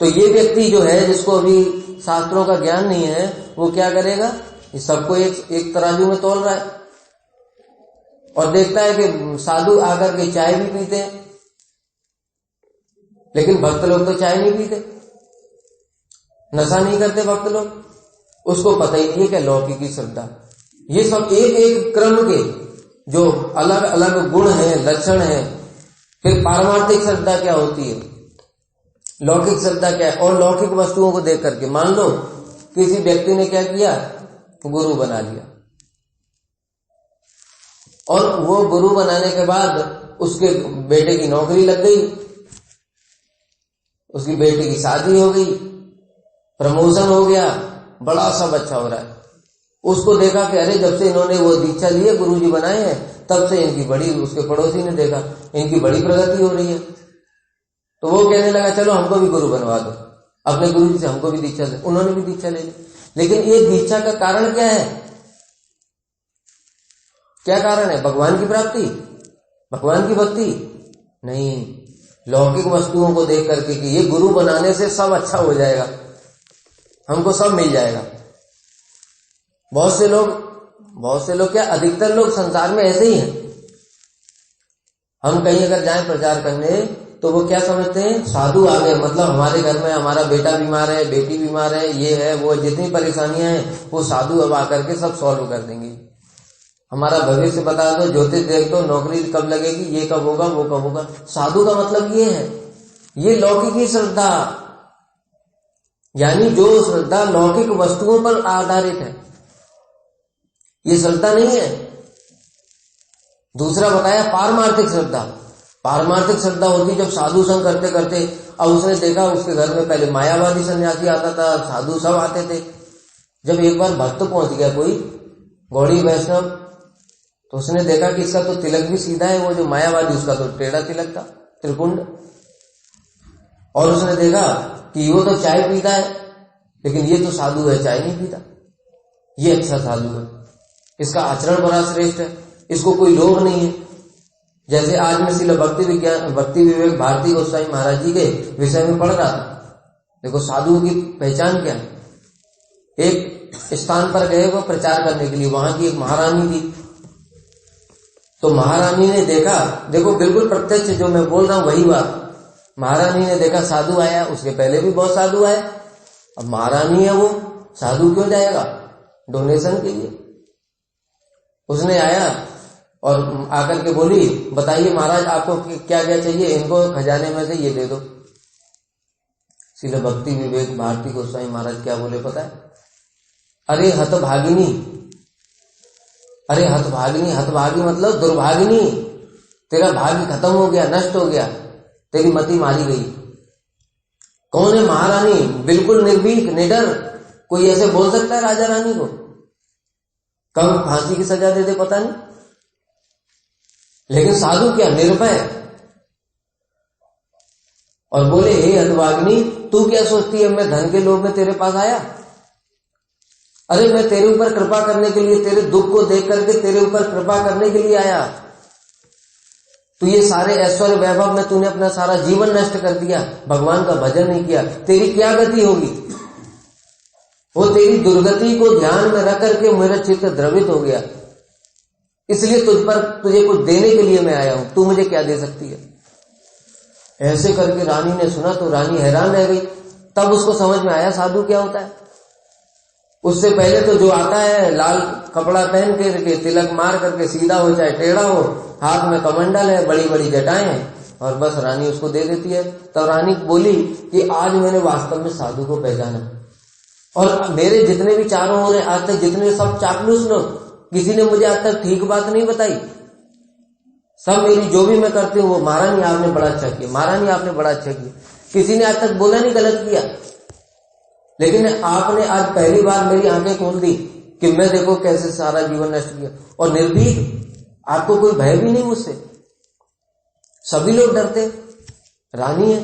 [SPEAKER 1] तो ये व्यक्ति जो है, जिसको अभी शास्त्रों का ज्ञान नहीं है, वो क्या करेगा? ये सबको एक तराजू में तौल रहा है और देखता है कि साधु आकर के चाय भी पीते हैं, लेकिन भक्त लोग तो चाय नहीं पीते, नशा नहीं करते भक्त लोग। उसको पता ही नहीं है क्या लौकिकी श्रद्धा। ये सब एक एक क्रम के जो अलग अलग गुण हैं, लक्षण हैं। फिर पारमार्थिक श्रद्धा क्या होती है, लौकिक श्रद्धा क्या है? और लौकिक वस्तुओं को देख करके, मान लो किसी व्यक्ति ने क्या किया, गुरु बना लिया, और वो गुरु बनाने के बाद उसके बेटे की नौकरी लग गई, उसकी बेटे की शादी हो गई, प्रमोशन हो गया, बड़ा सब अच्छा हो रहा है। उसको देखा कि अरे जब से इन्होंने वो दीक्षा ली है, गुरुजी बनाए हैं, तब से इनकी बड़ी, उसके पड़ोसी ने देखा इनकी बड़ी प्रगति हो रही है। तो वो कहने लगा चलो हमको भी गुरु बनवा दो, अपने गुरुजी से हमको भी दीक्षा ले। उन्होंने भी दीक्षा ले ली। लेकिन ये दीक्षा का कारण क्या है? क्या कारण है? भगवान की प्राप्ति, भगवान की भक्ति नहीं, लौकिक वस्तुओं को देख करके कि ये गुरु बनाने से सब अच्छा हो जाएगा, हमको सब मिल जाएगा। बहुत से लोग क्या, अधिकतर लोग संसार में ऐसे ही हैं। हम कहीं अगर जाएं प्रचार करने तो वो क्या समझते हैं, साधु आ गए, मतलब हमारे घर में हमारा बेटा बीमार है, बेटी बीमार है, ये है वो, जितनी परेशानियां हैं वो साधु अब आकर के सब सॉल्व कर देंगे। हमारा भविष्य बता दो, ज्योतिष देख दो, नौकरी कब लगेगी, ये कब होगा, वो कब होगा। साधु का मतलब ये है, ये लौकिकी श्रद्धा, यानी जो श्रद्धा लौकिक वस्तुओं पर आधारित है, ये श्रद्धा नहीं है। दूसरा बताया पारमार्थिक श्रद्धा। पारमार्थिक श्रद्धा होती जब साधु संग करते करते, अब उसने देखा उसके घर में पहले मायावादी सन्यासी आता था, साधु सब आते थे। जब एक बार भक्त पहुंच गया कोई, गौड़ी वैष्णव, तो उसने देखा कि इसका तो तिलक भी सीधा है, वो जो मायावादी उसका तो टेढ़ा तिलक था, त्रिकुंड। और उसने देखा कि वो तो चाय पीता है, लेकिन ये तो साधु है, चाय नहीं पीता, ये अच्छा साधु है, इसका आचरण बड़ा श्रेष्ठ है, इसको कोई लोभ नहीं है। जैसे आज मैं श्रील भक्ति विवेक भारती गोस्वामी महाराज जी के विषय में पढ़ रहा था। देखो साधुओं की पहचान क्या है। एक स्थान पर गए वो प्रचार करने के लिए, वहां की एक महारानी थी। तो महारानी ने देखा, देखो बिल्कुल प्रत्यक्ष जो मैं बोल रहा हूं वही बात। महारानी ने देखा साधु आया, उसके पहले भी बहुत साधु आए, अब महारानी है वो, साधु क्यों जाएगा डोनेशन के लिए। उसने आया और आकर के बोली, बताइए महाराज आपको क्या क्या चाहिए, इनको खजाने में से ये दे दो। श्रील भक्ति विवेक भारती गोस्वामी महाराज क्या बोले पता है? अरे हतभागिनी, अरे हतभागिनी, हतभागी मतलब दुर्भागिनी, तेरा भाग्य खत्म हो गया, नष्ट हो गया, तेरी मति मारी गई। कौन है महारानी? बिल्कुल निर्भीक निडर, कोई ऐसे बोल सकता है राजा रानी को? कब फांसी की सजा दे दे पता नहीं। लेकिन साधु क्या निर्भय, और बोले हे हतभागिनी, तू क्या सोचती है मैं धन के लोभ में तेरे पास आया? अरे मैं तेरे ऊपर कृपा करने के लिए, तेरे दुख को देख करके तेरे ऊपर कृपा करने के लिए आया। तू ये सारे ऐश्वर्य वैभव में तूने अपना सारा जीवन नष्ट कर दिया, भगवान का भजन नहीं किया, तेरी क्या गति होगी? वो तेरी दुर्गति को ध्यान में रख करके मेरा चित्त द्रवित हो गया, इसलिए तुझे कुछ देने के लिए मैं आया हूं, तू मुझे क्या दे सकती है? ऐसे करके रानी ने सुना तो रानी हैरान रह गई। तब उसको समझ में आया साधु क्या होता है। उससे पहले तो जो आता है लाल कपड़ा पहन के तिलक मार करके सीधा हो चाहे टेढ़ा हो, हाथ में कमंडल है, बड़ी बड़ी जटाएं हैं, और बस रानी उसको दे देती है। तब रानी बोली कि आज मैंने वास्तव में साधु को पहचाना, और मेरे जितने भी चारों ओर आज तक जितने सब चापलूस लोग, किसी ने मुझे आज तक ठीक बात नहीं बताई। सब मेरी जो भी मैं करती हूँ वो महारानी आपने बड़ा अच्छा किया, महारानी आपने बड़ा अच्छा किया, किसी ने आज तक बोला नहीं गलत किया। लेकिन आपने आज पहली बार मेरी आंखें खोल दी कि मैं देखो कैसे सारा जीवन नष्ट किया, और निर्भीक, आपको कोई भय भी नहीं मुझसे। सभी लोग डरते, रानी है।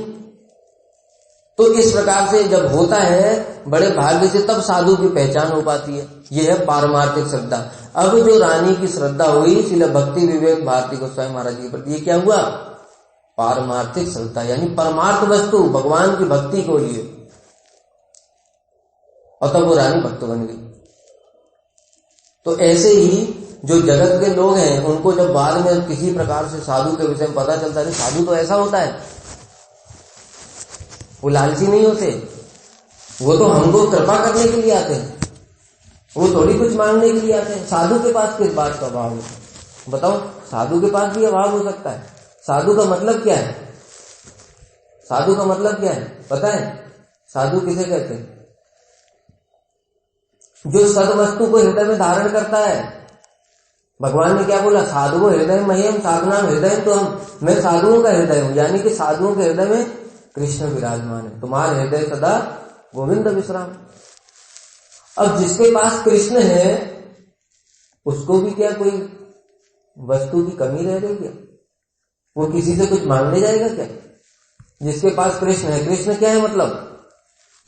[SPEAKER 1] तो इस प्रकार से जब होता है बड़े भाग्य से, तब साधु की पहचान हो पाती है। यह है पारमार्थिक श्रद्धा। अब जो रानी की श्रद्धा हुई श्रील भक्ति विवेक भारती गोस्वामी महाराज जी के प्रति, ये क्या हुआ? पारमार्थिक श्रद्धा, यानी परमार्थ वस्तु भगवान की भक्ति को लिए, और तब वो रानी भक्त बन गई। तो ऐसे ही जो जगत के लोग हैं, उनको जब बाद में किसी प्रकार से साधु के विषय में पता चलता है, साधु तो ऐसा होता है, वो लालची नहीं होते, वो तो हमको कृपा करने के लिए आते हैं, वो थोड़ी कुछ मांगने के लिए आते हैं। साधु के पास किस बात का अभाव है बताओ? साधु के पास भी अभाव हो सकता है। साधु का मतलब क्या है? साधु का मतलब क्या है पता है? साधु किसे कहते हैं? जो सदवस्तु को हृदय में धारण करता है। भगवान ने क्या बोला? साधुओं हृदय मह्यम साधुनाम हृदय तो हम, मैं साधुओं का हृदय हूं, यानी कि साधुओं के हृदय में कृष्ण विराजमान है। तुम्हारे हृदय सदा गोविंद विश्राम। अब जिसके पास कृष्ण है उसको भी क्या कोई वस्तु की कमी रह रही है? वो किसी से कुछ मांगने जाएगा क्या? जिसके पास कृष्ण है, कृष्ण क्या है मतलब?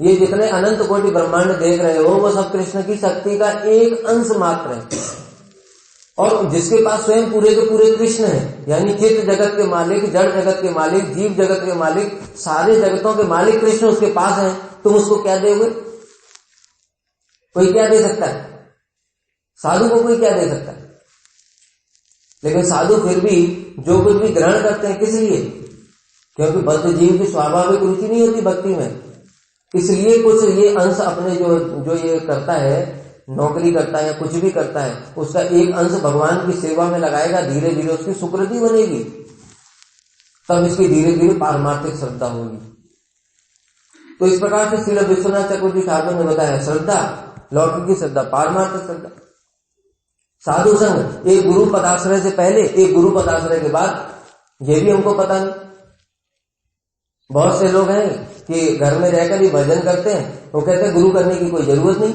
[SPEAKER 1] ये जितने अनंत कोटि ब्रह्मांड देख रहे हो वो सब कृष्ण की शक्ति का एक अंश मात्र है। और जिसके पास स्वयं पूरे के पूरे कृष्ण है, यानी चित्त जगत के मालिक, जड़ जगत के मालिक, जीव जगत के मालिक, सारे जगतों के मालिक कृष्ण उसके पास है, तुम उसको क्या दोगे? कोई क्या दे सकता है? साधु को कोई क्या दे सकता है? लेकिन साधु फिर भी जो कुछ भी ग्रहण करते हैं, किस लिए? क्योंकि बद्ध जीव की स्वाभाविक रुचि नहीं होती भक्ति में, इसलिए कुछ ये अंश अपने जो ये करता है, नौकरी करता है या कुछ भी करता है, उसका एक अंश भगवान की सेवा में लगाएगा, धीरे धीरे उसकी सुकृति बनेगी, तब इसकी धीरे धीरे पारमार्थिक श्रद्धा होगी। तो इस प्रकार से श्रील विश्वनाथ चक्रवर्ती ठाकुर ने बताया, श्रद्धा लौकिक की श्रद्धा, पारमार्थिक श्रद्धा। साधु संग एक गुरु पदाश्रय से पहले, एक गुरु पदाश्रय के बाद, ये भी हमको पता नहीं। बहुत से लोग हैं कि घर में रहकर ही भजन करते हैं, वो कहते हैं गुरु करने की कोई जरूरत नहीं।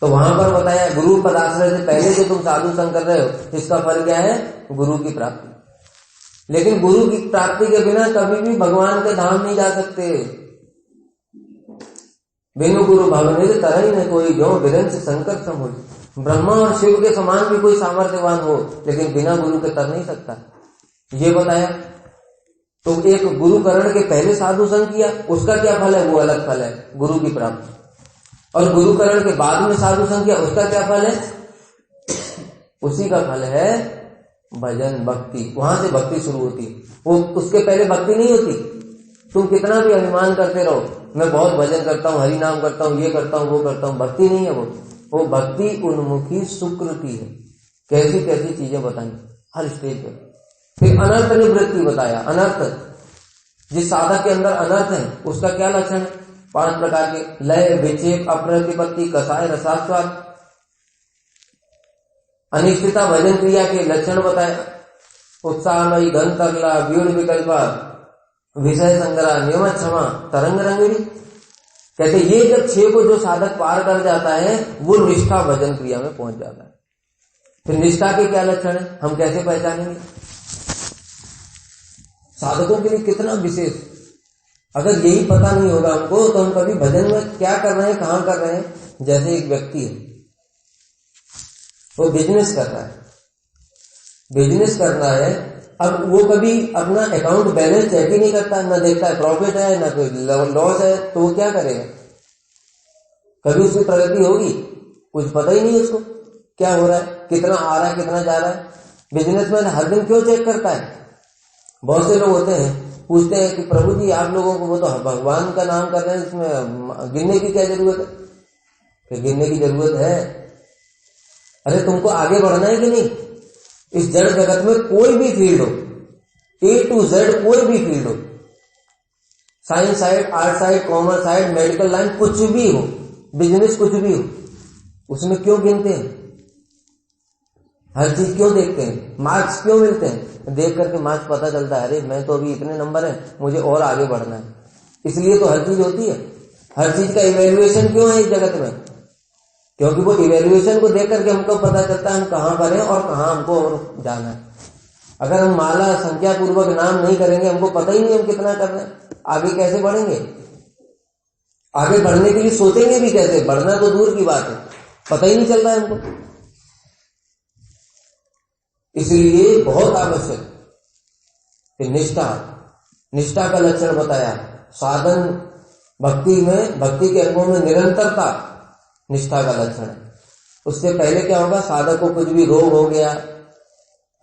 [SPEAKER 1] तो वहां पर बताया गुरु पदाश्रय से पहले जो तुम साधु संग कर रहे हो इसका फल क्या है? गुरु की प्राप्ति। लेकिन गुरु की प्राप्ति के बिना कभी भी भगवान के धाम नहीं जा सकते। बिनु गुरु भवनिधि तरई न कोई, जो विरंच शंकर सम हो। ब्रह्मा और शिव के समान भी कोई सामर्थ्यवान हो, लेकिन बिना गुरु के तर नहीं सकता, ये बताया। तो एक गुरुकरण के पहले साधु संग किया, उसका क्या फल है? वो अलग फल है, गुरु की प्राप्ति। और गुरुकरण के बाद में साधु संग किया, उसका क्या फल है? उसी का फल है भजन, भक्ति। वहां से भक्ति शुरू होती, वो उसके पहले भक्ति नहीं होती। तुम कितना भी अभिमान करते रहो, मैं बहुत भजन करता हूँ, हरि नाम करता हूँ, ये करता हूँ, वो करता हूँ, भक्ति नहीं है वो भक्ति उन्मुखी सुकृति है। कैसी कैसी चीजें बताई हर स्टेज पर। फिर अनर्थ निवृत्ति बताया। अनर्थ, जिस साधक के अंदर अनर्थ है उसका क्या लक्षण है? 5 प्रकार के, लय, विक्षेप, अप्रतिपत्ति, कसाय, रसास्वाद। अनिश्चिता भजन क्रिया के लक्षण बताया। उत्साहमयी, घन तरला, व्यूढ़ विकल्पा, विषय संग्रह, नियम क्षमा, तरंग रंगिणी। कहते ये जब 6 को जो साधक पार कर जाता है वो निष्ठा भजन क्रिया में पहुंच जाता है। फिर निष्ठा के क्या लक्षण है, हम कैसे पहचानेंगे? साधकों के लिए कितना विशेष, अगर यही पता नहीं होगा हमको तो हम कभी भजन में क्या कर रहे हैं, कहां कर रहे हैं। जैसे एक व्यक्ति है, वो बिजनेस कर रहा है, बिजनेस कर रहा है, अब वो कभी अपना अकाउंट बैलेंस चेक ही नहीं करता, ना देखता है प्रॉफिट है ना कोई लॉस है, तो वो क्या करेगा? कभी उसकी प्रगति होगी? कुछ पता ही नहीं उसको क्या हो रहा है, कितना आ रहा है, कितना जा रहा है। बिजनेसमैन हर दिन क्यों चेक करता है? बहुत से लोग होते हैं, पूछते हैं कि प्रभु जी आप लोगों को, वो तो भगवान का नाम कर रहे हैं, इसमें गिनने की क्या जरूरत है? कि गिनने की जरूरत है। अरे तुमको आगे बढ़ना है कि नहीं? इस जड़ जगत में कोई भी फील्ड हो, A to Z कोई भी फील्ड हो, science side, art side, commerce side, medical line, कुछ भी हो, बिजनेस कुछ भी हो, उसमें क्यों गिनते हैं? हर चीज क्यों देखते हैं? मार्क्स क्यों मिलते हैं? देख करके मार्क्स पता चलता है, अरे मैं तो अभी इतने नंबर है, मुझे और आगे बढ़ना है। इसलिए तो हर चीज होती है। हर चीज का इवेल्युएशन क्यों है इस जगत में? क्योंकि वो इवेल्युएशन को देख करके हमको पता चलता है हम कहां पर हैं और कहां हमको और जाना है। अगर हम माला संख्या पूर्वक नाम नहीं करेंगे, हमको पता ही नहीं हम कितना कर रहे हैं, आगे कैसे बढ़ेंगे? आगे बढ़ने के लिए सोचेंगे भी कैसे? बढ़ना तो दूर की बात है, पता ही नहीं चल रहा है हमको। इसलिए बहुत आवश्यक कि निष्ठा का लक्षण बताया। साधन भक्ति में, भक्ति के अंगों में निरंतरता निष्ठा का लक्षण है। उससे पहले क्या होगा? साधक को कुछ भी रोग हो गया,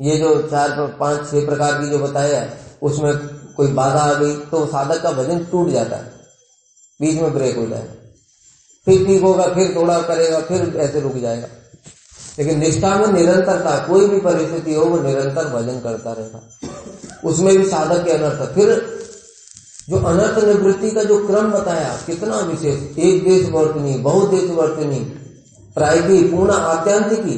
[SPEAKER 1] ये जो 4, 5, 6 प्रकार की जो बताया, उसमें कोई बाधा आ गई तो साधक का भजन टूट जाता है, बीच में ब्रेक हो जाएगा, फिर ठीक होगा, फिर थोड़ा करेगा, फिर ऐसे रुक जाएगा। लेकिन निष्ठा में निरंतरता, कोई भी परिस्थिति हो वो निरंतर भजन करता रहेगा। उसमें भी साधक के अनर्थ। फिर जो अनर्थ निवृत्ति का जो क्रम बताया कितना विशेष, एक देश वर्तनी, बहुत देश वर्तनी, प्रायिकी, पूर्ण आत्यांतिकी,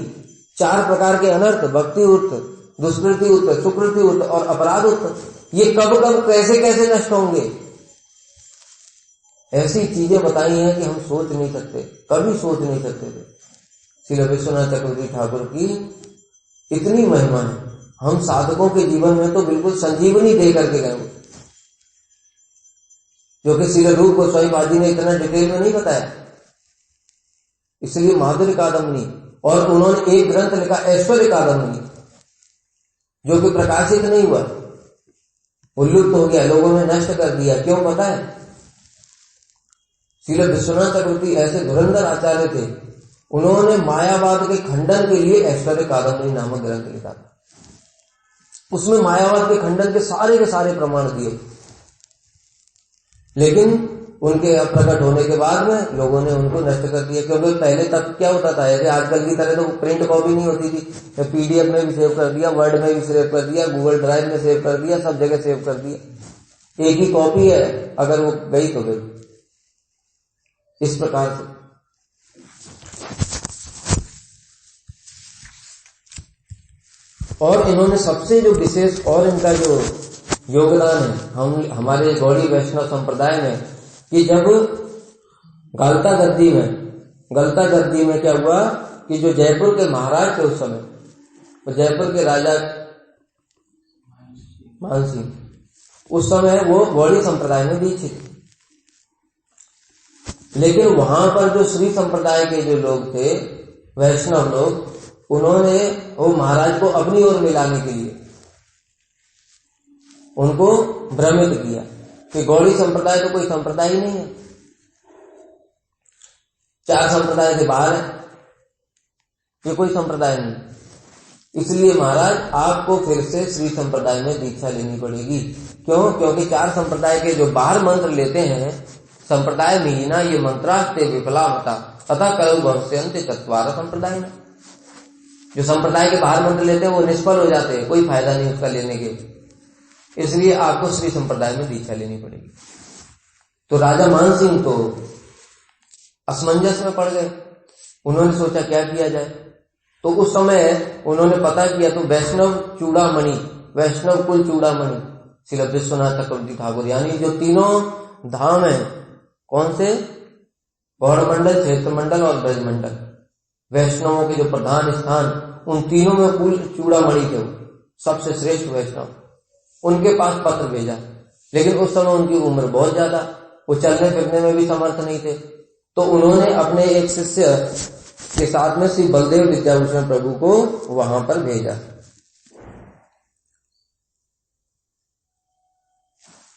[SPEAKER 1] 4 प्रकार के अनर्थ, भक्ति उत्त, दुष्कृति उत्त, सुकृति उत्त और अपराध उत्त। ये कब कब कैसे कैसे नष्ट होंगे, ऐसी चीजें बताई हैं कि हम सोच नहीं सकते, कभी सोच नहीं सकते थे। श्री विश्वनाथ चक्रवर्ती ठाकुर की इतनी महिमा है, हम साधकों के जीवन में तो बिल्कुल संजीवनी दे करके गए, जो कि श्री रूप गोस्वामी पाद जी ने इतना डिटेल में नहीं बताया। इसलिए माधुर्य कादम्बनी, और उन्होंने एक ग्रंथ लिखा ऐश्वर्य कादम्बनी, जो कि प्रकाशित नहीं हुआ, उल्लुप्त हो गया, लोगों ने नष्ट कर दिया। क्यों पता है? श्री विश्वनाथ चक्रवर्ती ऐसे धुरंधर आचार्य थे, उन्होंने मायावाद के खंडन के लिए ऐश्वर्य कादम्बनी नामक ग्रंथ लिखा था। उसमें मायावाद के खंडन के सारे प्रमाण दिए, लेकिन उनके प्रकट होने के बाद में लोगों ने उनको नष्ट कर दिया। क्योंकि पहले तक क्या होता था, ऐसे आजकल की तरह तो प्रिंट कॉपी नहीं होती थी, तो PDF में भी सेव कर दिया, वर्ड में भी सेव कर दिया, गूगल ड्राइव में सेव कर दिया, सब जगह सेव कर दिया। एक ही कॉपी है, अगर वो गई तो गई। इस प्रकार से और इन्होंने सबसे जो विशेष और इनका जो योगदान है हमारे गौड़ी वैष्णव संप्रदाय में, कि जब गाल्ता गद्दी में गलता गद्दी में क्या हुआ कि जो जयपुर के महाराज थे उस समय, तो जयपुर के राजा मानसिंह, उस समय वो गौड़ी संप्रदाय में दीक्षित थे। लेकिन वहां पर जो श्री संप्रदाय के जो लोग थे, वैष्णव लोग, उन्होंने वो महाराज को अपनी ओर मिलाने के लिए उनको भ्रमित किया कि गौड़ी संप्रदाय तो कोई संप्रदाय ही नहीं है, 4 संप्रदाय के बाहर है, ये कोई संप्रदाय नहीं। इसलिए महाराज आपको फिर से श्री संप्रदाय में दीक्षा लेनी पड़ेगी। क्यों? क्योंकि 4 संप्रदाय के जो बाहर मंत्र लेते हैं, संप्रदाय विहीना ये मंत्रास्ते विफला मता तथा कलौ भविष्यन्ति चत्वार संप्रदाय में, जो संप्रदाय के बाहर मंत्र लेते हैं वो निष्फल हो जाते हैं, कोई फायदा नहीं उसका लेने के। इसलिए आपको श्री संप्रदाय में दीक्षा लेनी पड़ेगी। तो राजा मानसिंह तो असमंजस में पड़ गए। उन्होंने सोचा क्या किया जाए। तो उस समय उन्होंने पता किया तो वैष्णव चूड़ामणि, वैष्णव कुल चूड़ामणि श्री विश्वनाथ चक्रवर्ती ठाकुर, यानी जो तीनों धाम है, कौन से? गौड़मंडल, क्षेत्रमंडल और ब्रजमंडल, वैष्णवों के जो प्रधान स्थान, उन तीनों में कुल चूड़ामणि थे, सबसे श्रेष्ठ वैष्णव, उनके पास पत्र भेजा। लेकिन उस समय उनकी उम्र बहुत ज्यादा, वो चलने फिरने में भी समर्थ नहीं थे। तो उन्होंने अपने एक शिष्य के साथ में श्री बलदेव विद्याभूषण प्रभु को वहां पर भेजा।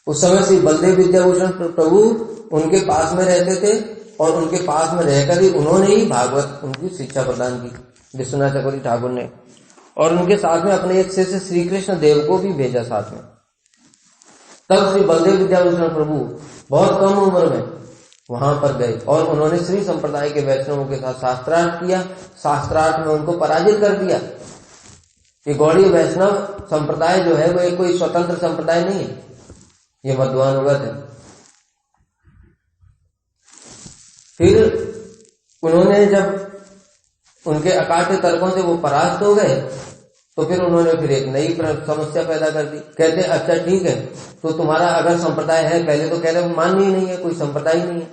[SPEAKER 1] उस समय श्री बलदेव विद्याभूषण प्रभु उनके पास में रहते थे और उनके पास में रहकर ही उन्होंने ही भागवत उनकी शिक्षा प्रदान की, विश्वनाथ चक्रवर्ती ठाकुर ने। और उनके साथ में अपने एक शिष्य श्री कृष्ण देव को भी भेजा साथ में। तब श्री बलदेव विद्याभूषण प्रभु बहुत कम उम्र में वहां पर गए और उन्होंने श्री संप्रदाय के वैष्णवों के साथ शास्त्रार्थ किया। शास्त्रार्थ में उनको पराजित कर दिया। ये गौड़ी वैष्णव संप्रदाय जो है वो एक कोई स्वतंत्र संप्रदाय नहीं है, ये मध्वानुगत है। फिर उन्होंने जब उनके अकाट्य तर्कों से वो परास्त हो गए तो फिर उन्होंने फिर एक नई समस्या पैदा कर दी। कहते अच्छा ठीक है, तो तुम्हारा अगर संप्रदाय है, पहले तो कह रहे मान्य ही नहीं है, कोई संप्रदाय ही नहीं है।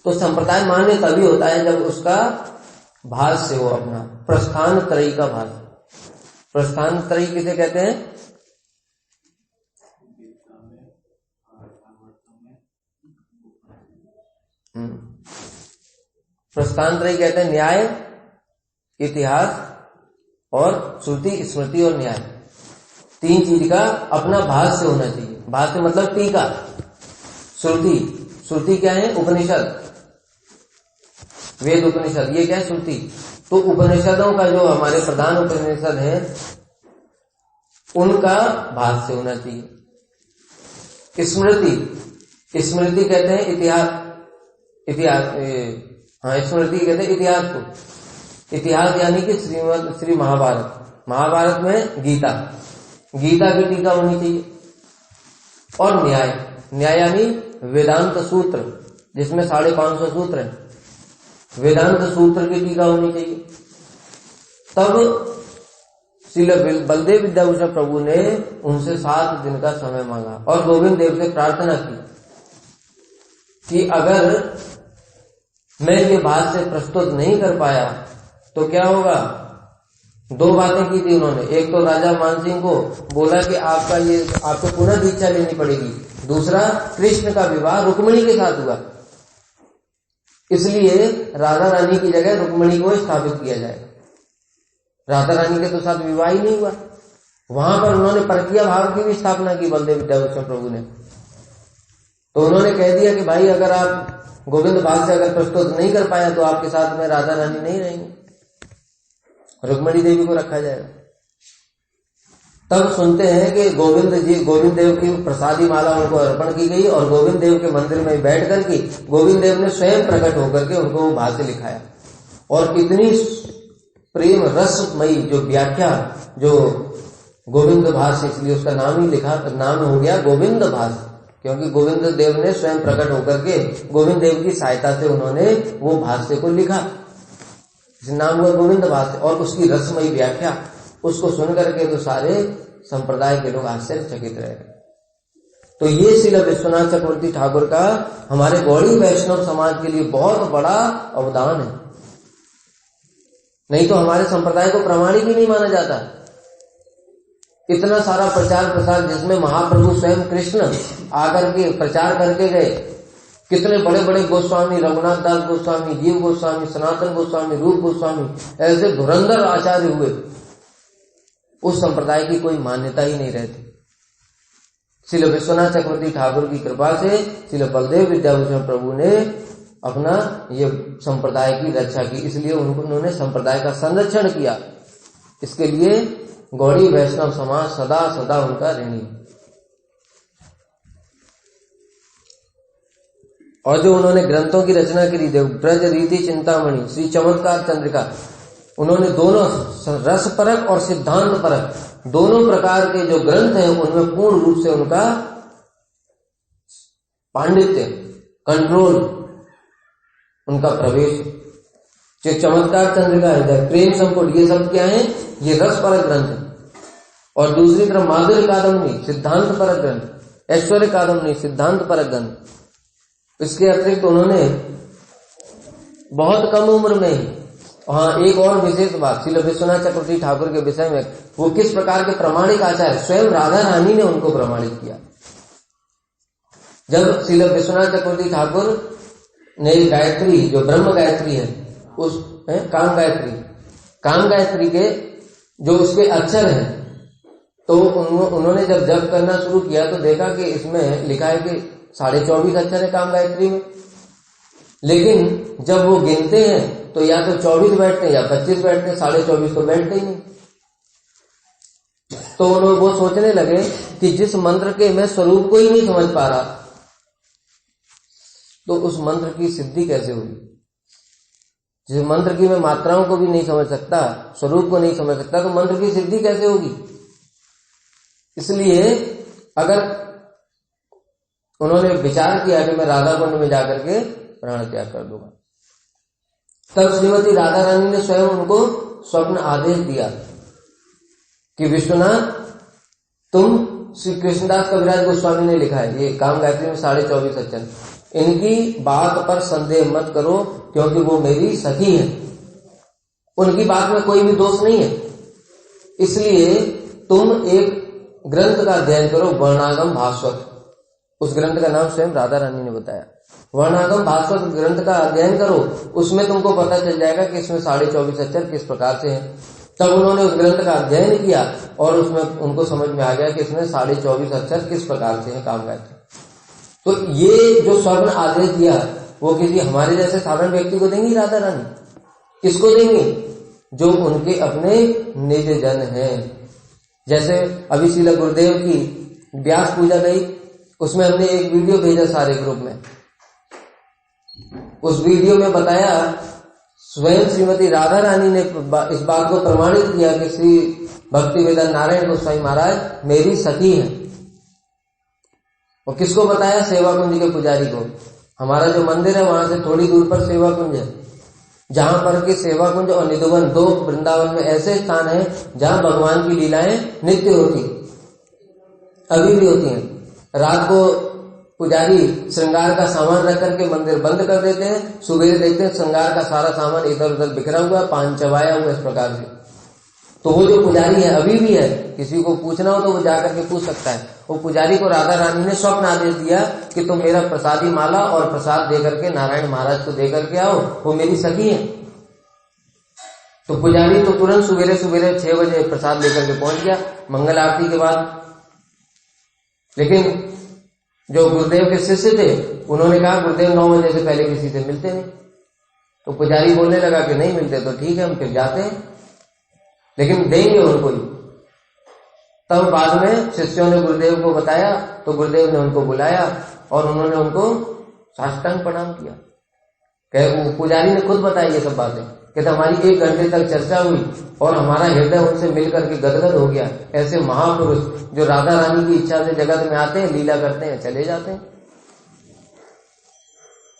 [SPEAKER 1] तो संप्रदाय मान्य तभी होता है जब उसका भाष्य हो, अपना प्रस्थान त्रयी का भाष्य। प्रस्थान त्रयी किसे कहते हैं? प्रस्थान त्रयी कहते हैं न्याय, इतिहास और श्रुति, स्मृति और न्याय। 3 चीज का अपना भाष्य होना चाहिए। भाष्य मतलब टीका। श्रुति, श्रुति क्या है? उपनिषद, वेद उपनिषद, ये क्या है? श्रुति। तो उपनिषदों का जो हमारे प्रधान उपनिषद है उनका भाष्य होना चाहिए। स्मृति, स्मृति कहते हैं इतिहास, स्मृति कहते हैं इतिहास को। इतिहास यानी कि श्री महाभारत, महाभारत में गीता, गीता की टीका होनी चाहिए। और न्याय, न्याय यानी वेदांत सूत्र, जिसमें 550 सूत्र हैं, वेदांत सूत्र की टीका होनी चाहिए। तब श्री बलदेव विद्याभूषण प्रभु ने उनसे 7 दिन का समय मांगा और गोविंद देव से प्रार्थना की कि अगर मैं ये बात से प्रस्तुत नहीं कर पाया तो क्या होगा। 2 बातें की थी उन्होंने। एक तो राजा मानसिंह को बोला कि आपको पुनः दीक्षा लेनी पड़ेगी। दूसरा, कृष्ण का विवाह रुक्मिणी के साथ हुआ, इसलिए राधा रानी की जगह रुक्मिणी को स्थापित किया जाएगा। राधा रानी के तो साथ विवाह ही नहीं हुआ। वहां पर उन्होंने परकीय भाव की भी स्थापना की बलदेव विद्याभूषण प्रभु ने। तो उन्होंने कह दिया कि भाई अगर आप गोविंद भाग से अगर प्रस्तुत नहीं कर पाया तो आपके साथ में राधा रानी नहीं रहेंगे, रुक्मिणी देवी को रखा जाएगा। तब सुनते हैं कि गोविंद देव की प्रसादी माला उनको अर्पण की गई और गोविंद देव के मंदिर में बैठ करके गोविंद देव ने स्वयं प्रकट होकर के उनको वो भाष्य लिखाया। और इतनी प्रेम रसमयी जो व्याख्या, जो गोविंद भाष्य, इसलिए उसका नाम ही लिखा, नाम हो गया गोविंद भाष्य, क्योंकि गोविंद देव ने स्वयं प्रकट होकर के गोविंद देव की सहायता से उन्होंने वो भाष्य को लिखा, इस नाम हुआ गोविंद भाष्य। और उसकी रसमयी व्याख्या, उसको सुन करके तो सारे संप्रदाय के लोग आश्चर्यचकित रह गए। तो ये श्रील विश्वनाथ चक्रवर्ती ठाकुर का हमारे गौड़ी वैष्णव समाज के लिए बहुत बड़ा अवदान है। नहीं तो हमारे संप्रदाय को प्रामाणिक ही नहीं माना जाता। इतना सारा प्रचार प्रसार जिसमें महाप्रभु स्वयं कृष्ण आकर के प्रचार करके गए, कितने बड़े बड़े गोस्वामी, रघुनाथ दास गोस्वामी, जीव गोस्वामी, सनातन गोस्वामी, रूप गोस्वामी, ऐसे धुरंधर आचार्य हुए, उस संप्रदाय की कोई मान्यता ही नहीं रहती। श्रील विश्वनाथ चक्रवर्ती ठाकुर की कृपा से श्रील बलदेव विद्याभूषण प्रभु ने अपना ये संप्रदाय की रक्षा की, इसलिए उन्होंने संप्रदाय का संरक्षण किया। इसके लिए गौड़ी वैष्णव समाज सदा सदा उनका ऋणी। और जो उन्होंने ग्रंथों की रचना करी, ब्रज रीति चिंतामणि, श्री चमत्कार चंद्रिका, उन्होंने दोनों रसपरक और सिद्धांत परक दोनों प्रकार के जो ग्रंथ हैं उनमें पूर्ण रूप से उनका पांडित्य, कंट्रोल, उनका प्रवेश। जो चमत्कार चंद्रिका है, प्रेम संपुट, ये सब क्या है? ये रसपरक ग्रंथ है। और दूसरी तरफ माधुर्य कादम्बनी सिद्धांत परक ग्रंथ, ऐश्वर्य कादम्बनी सिद्धांत परक ग्रंथ। इसके अतिरिक्त उन्होंने बहुत कम उम्र में ही, हाँ एक और विशेष बात श्रील विश्वनाथ चक्रवर्ती ठाकुर के विषय में, वो किस प्रकार के प्रामाणिक आचार्य, स्वयं राधा रानी ने उनको प्रमाणित किया। जब श्रील विश्वनाथ चक्रवर्ती ठाकुर ने गायत्री, जो ब्रह्म गायत्री है, उस काम गायत्री के जो उसके अक्षर हैं, तो उन्होंने जब जप करना शुरू किया तो देखा कि इसमें लिखा है कि 24.5 अक्षर है काम गायत्री में, लेकिन जब वो गिनते हैं तो या तो 24 बैठते हैं या 25 बैठते हैं, 24.5 तो बैठते ही नहीं। तो वो सोचने लगे कि जिस मंत्र के मैं स्वरूप को ही नहीं समझ पा रहा, तो उस मंत्र की सिद्धि कैसे होगी? जिस मंत्र की मैं मात्राओं को भी नहीं समझ सकता, स्वरूप को नहीं समझ सकता, तो मंत्र की सिद्धि कैसे होगी? इसलिए अगर उन्होंने विचार किया कि मैं राधा कुंड में जाकर के प्राण त्याग कर दूंगा, तब श्रीमती राधा रानी ने स्वयं उनको स्वप्न आदेश दिया कि विश्वनाथ, तुम श्री कृष्णदास कविराज गोस्वामी ने लिखा है, ये काम गायत्री में 24.5 अक्षर, इनकी बात पर संदेह मत करो क्योंकि वो मेरी सखी है, उनकी बात में कोई भी दोष नहीं है, इसलिए तुम एक ग्रंथ का अध्ययन करो, वर्णागम भास्वत। उस ग्रंथ का नाम स्वयं राधा रानी ने बताया। वर्णागम भास्वत ग्रंथ का अध्ययन करो, उसमें तुमको पता चल जाएगा कि इसमें 24.5 अक्षर किस प्रकार से हैं। तब उन्होंने उस ग्रंथ का अध्ययन किया और उसमें उनको समझ में आ गया कि इसमें 24.5 अक्षर किस प्रकार से हैं काम गायत्री। तो ये जो स्वप्न आदेश दिया वो किसी हमारे जैसे साधारण व्यक्ति को देंगी राधा रानी? किसको देंगे? जो उनके अपने निज जन हैं। जैसे अभी श्रील गुरुदेव की व्यास पूजा गई, उसमें हमने एक वीडियो भेजा सारे ग्रुप में। उस वीडियो में बताया, स्वयं श्रीमती राधा रानी ने इस बात को प्रमाणित किया कि श्री भक्ति वेदांत नारायण गोस्वामी महाराज मेरी सखी है। और किसको बताया? सेवा कुंज के पुजारी को। हमारा जो मंदिर है वहां से थोड़ी दूर पर सेवा कुंज है, जहां पर कि सेवा कुंज और निधुवन, दो वृंदावन में ऐसे स्थान है जहां भगवान की लीलाएं नित्य होती, अभी भी होती हैं। रात को पुजारी श्रृंगार का सामान रख करके मंदिर बंद कर देते हैं, सुबह देखते हैं श्रृंगार का सारा सामान इधर उधर बिखरा हुआ, पान चबाया हुआ, इस प्रकार से। तो वो जो पुजारी है अभी भी है, किसी को पूछना हो तो वो जाकर के पूछ सकता है। वो पुजारी को राधा रानी ने स्वप्न आदेश दिया कि तुम मेरा प्रसादी माला और प्रसाद दे करके नारायण महाराज को दे करके आओ, वो मेरी सखी है। तो पुजारी तो तुरंत सवेरे 6 बजे प्रसाद लेकर के पहुंच गया मंगल आरती के बाद। लेकिन जो गुरुदेव के शिष्य थे उन्होंने कहा गुरुदेव 9 बजे से पहले किसी से मिलते नहीं। तो पुजारी बोलने लगा कि नहीं मिलते तो ठीक है, हम फिर जाते हैं, लेकिन देंगे उनको ही। तब बाद में शिष्यों ने गुरुदेव को बताया तो गुरुदेव ने उनको बुलाया और उन्होंने उनको साष्टांग प्रणाम किया। कहे पुजारी ने खुद बताई ये सब बातें, कहते हमारी 1 घंटे तक चर्चा हुई और हमारा हृदय उनसे मिलकर के गदगद हो गया। ऐसे महापुरुष जो राधा रानी की इच्छा से जगत में आते हैं, लीला करते हैं, चले जाते हैं।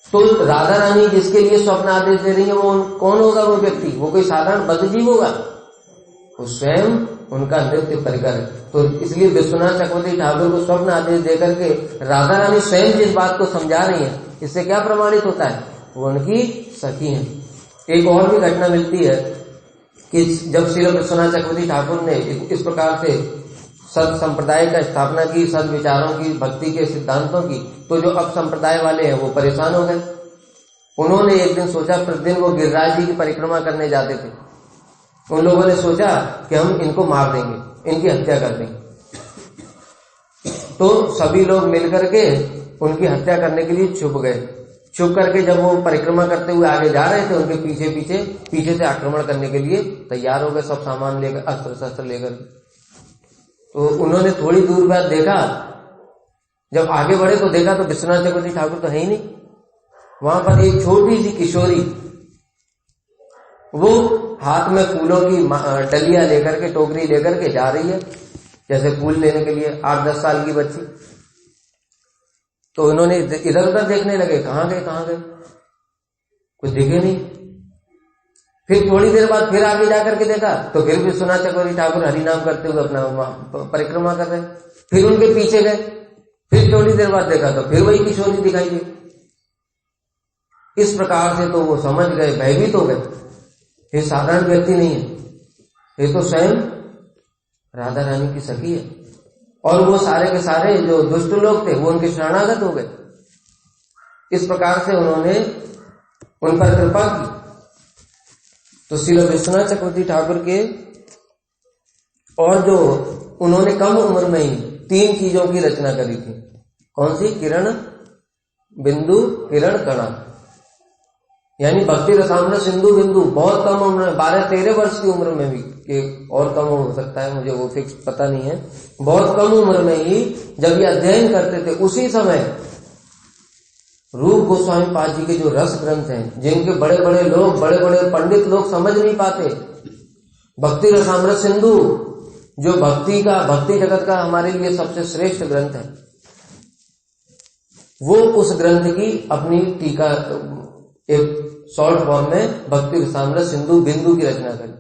[SPEAKER 1] तो राधा रानी जिसके लिए स्वप्न आदेश दे रही है वो कौन होगा? वो व्यक्ति, वो कोई साधारण बद्धजीव होगा? वो स्वयं उनका नृत्य परिकर है। तो इसलिए विश्वनाथ चक्रवर्ती ठाकुर को स्वप्न आदेश देकर के राधा रानी स्वयं जिस बात को समझा रही है, इससे क्या प्रमाणित होता है, वो उनकी सखी है। एक और भी घटना मिलती है कि जब श्री विश्वनाथ चक्रवर्ती ठाकुर ने इस प्रकार से सद संप्रदाय का स्थापना की, सद विचारों की, भक्ति के सिद्धांतों की, तो जो अब संप्रदाय वाले हैं वो परेशान हो गए। उन्होंने एक दिन सोचा, प्रतिदिन वो गिरिराज जी की परिक्रमा करने जाते थे, उन लोगों ने सोचा कि हम इनको मार देंगे, इनकी हत्या कर देंगे। तो सभी लोग मिलकर के उनकी हत्या करने के लिए छुप गए। छुप करके जब वो परिक्रमा करते हुए आगे जा रहे थे, उनके पीछे से आक्रमण करने के लिए तैयार हो गए, सब सामान लेकर, अस्त्र शस्त्र लेकर। तो उन्होंने थोड़ी दूर बाद देखा, जब आगे बढ़े तो देखा तो विश्वनाथ चक्रवर्ती ठाकुर तो है ही नहीं। वहां पर एक छोटी सी किशोरी, वो हाथ में फूलों की डलिया लेकर के, टोकरी लेकर के जा रही है, जैसे फूल लेने के लिए, 8-10 साल की बच्ची। तो उन्होंने इधर उधर देखने लगे, कहाँ गए, कुछ दिखे नहीं। फिर थोड़ी देर बाद फिर आगे जाकर के देखा तो फिर विश्वनाथ चक्रवर्ती ठाकुर हरिनाम करते हुए अपना परिक्रमा कर रहे। फिर उनके पीछे गए, फिर थोड़ी देर बाद देखा तो फिर वही किशोरी दिखाई दी। इस प्रकार से तो वो समझ गए, भयभीत हो गए, ये साधारण व्यक्ति नहीं है, ये तो स्वयं राधा रानी की सखी है। और वो सारे के सारे जो दुष्ट लोग थे वो उनके शरणागत हो गए। इस प्रकार से उन्होंने उन पर कृपा की। तो श्री विश्वनाथ चक्रवर्ती ठाकुर के और जो उन्होंने कम उम्र में ही 3 चीजों की रचना करी थी। कौन सी? किरण, बिंदु, किरण, कणा, यानी भक्ति रसामृत सिंधु बिंदु। बहुत कम उम्र में, 12-13 वर्ष की उम्र में भी, कि और कम हो सकता है, मुझे वो फिक्स पता नहीं है। बहुत कम उम्र में ही जब ये अध्ययन करते थे, उसी समय रूप गोस्वामी पाद जी के जो रस ग्रंथ हैं, जिनके बड़े बड़े लोग, बड़े बड़े पंडित लोग समझ नहीं पाते, भक्ति रसामृत सिंधु, जो भक्ति जगत का हमारे लिए सबसे श्रेष्ठ ग्रंथ है, वो उस ग्रंथ की अपनी टीका, एक शॉर्ट फॉर्म में भक्ति रसामृत सिंधु बिंदु की रचना करी।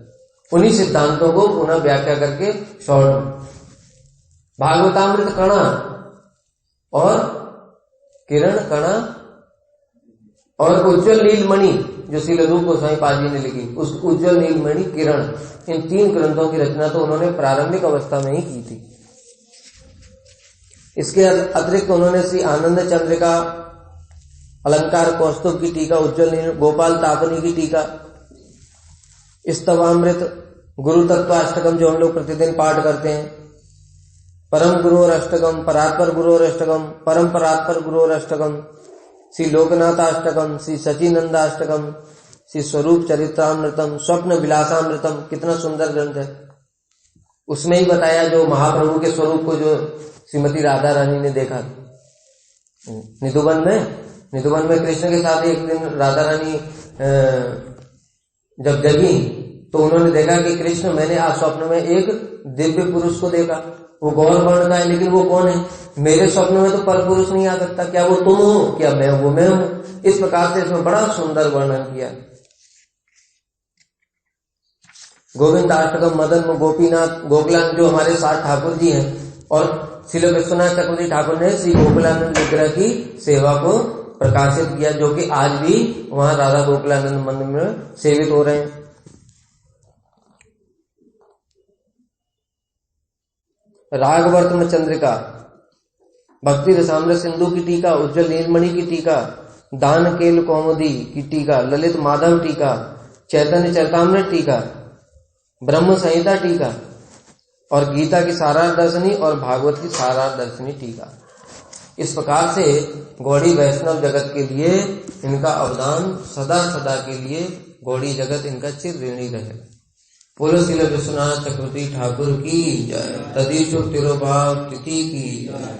[SPEAKER 1] उन्हीं सिद्धांतों को पुनः व्याख्या करके शॉर्ट में भागवतामृत कणा और किरण, कणा और उज्ज्वल नीलमणि, जो श्री रूप गोस्वामी पाद जी ने लिखी, उस उज्ज्वल नीलमणि, किरण, इन 3 ग्रंथों की रचना तो उन्होंने प्रारंभिक अवस्था में ही की थी। इसके अतिरिक्त उन्होंने श्री आनंद चंद्रिका, अलंकार कौस्तुभ की टीका, उज्ज्वल नील, गोपाल तापनी की टीका, स्तवामृत, गुरु तत्वाष्टकम जो हम लोग प्रतिदिन पाठ करते हैं, परम गुरु और अष्टकम, परात्पर गुरु और अष्टकम, परम परात्पर गुरु और अष्टकम, श्री लोकनाथाष्टकम, श्री सचिनंदाष्टकम, श्री स्वरूप चरित्रामृतम, स्वप्न विलासामृतम, कितना सुंदर ग्रंथ है। उसमें ही बताया जो महाप्रभु के स्वरूप को जो श्रीमती राधा रानी ने देखा निधुवन में कृष्ण के साथ एक दिन राधा रानी जब जगी तो उन्होंने देखा कि कृष्ण, मैंने आज स्वप्न में एक दिव्य पुरुष को देखा, वो गौर वर्ण का है, लेकिन वो कौन है? मेरे स्वप्न में तो पर पुरुष नहीं आ सकता, क्या वो तुम हो, क्या मैं हूं? इस प्रकार से इसमें बड़ा सुंदर वर्णन किया। गोविंदाष्टकम, मदन गोपीनाथ, गोकुलानंद जो हमारे साथ ठाकुर जी हैं, और श्री विश्वनाथ चक्रवर्ती ठाकुर ने श्री गोकुलानंद विग्रह की सेवा को प्रकाशित किया, जो कि आज भी वहां राधा गोकुलानंद मंदिर में सेवित हो रहे हैं। रागवर्तम चंद्रिका, भक्ति रसामृत सिंधु की टीका, उज्ज्वल नीलमणि की टीका, दान केल कौमुदी की टीका, ललित माधव टीका, चैतन्य चरितामृत टीका, ब्रह्म संहिता टीका, और गीता की सारार्थ दर्शनी और भागवत की सारार्थ दर्शनी टीका। इस प्रकार से गौड़ी वैष्णव जगत के लिए इनका अवदान सदा सदा के लिए गौड़ी जगत इनका चिर ऋणी रहे। बोलो श्री विश्वनाथ चक्रवर्ती ठाकुर की जय। तदीशु तिरुभाव तिथि की जय।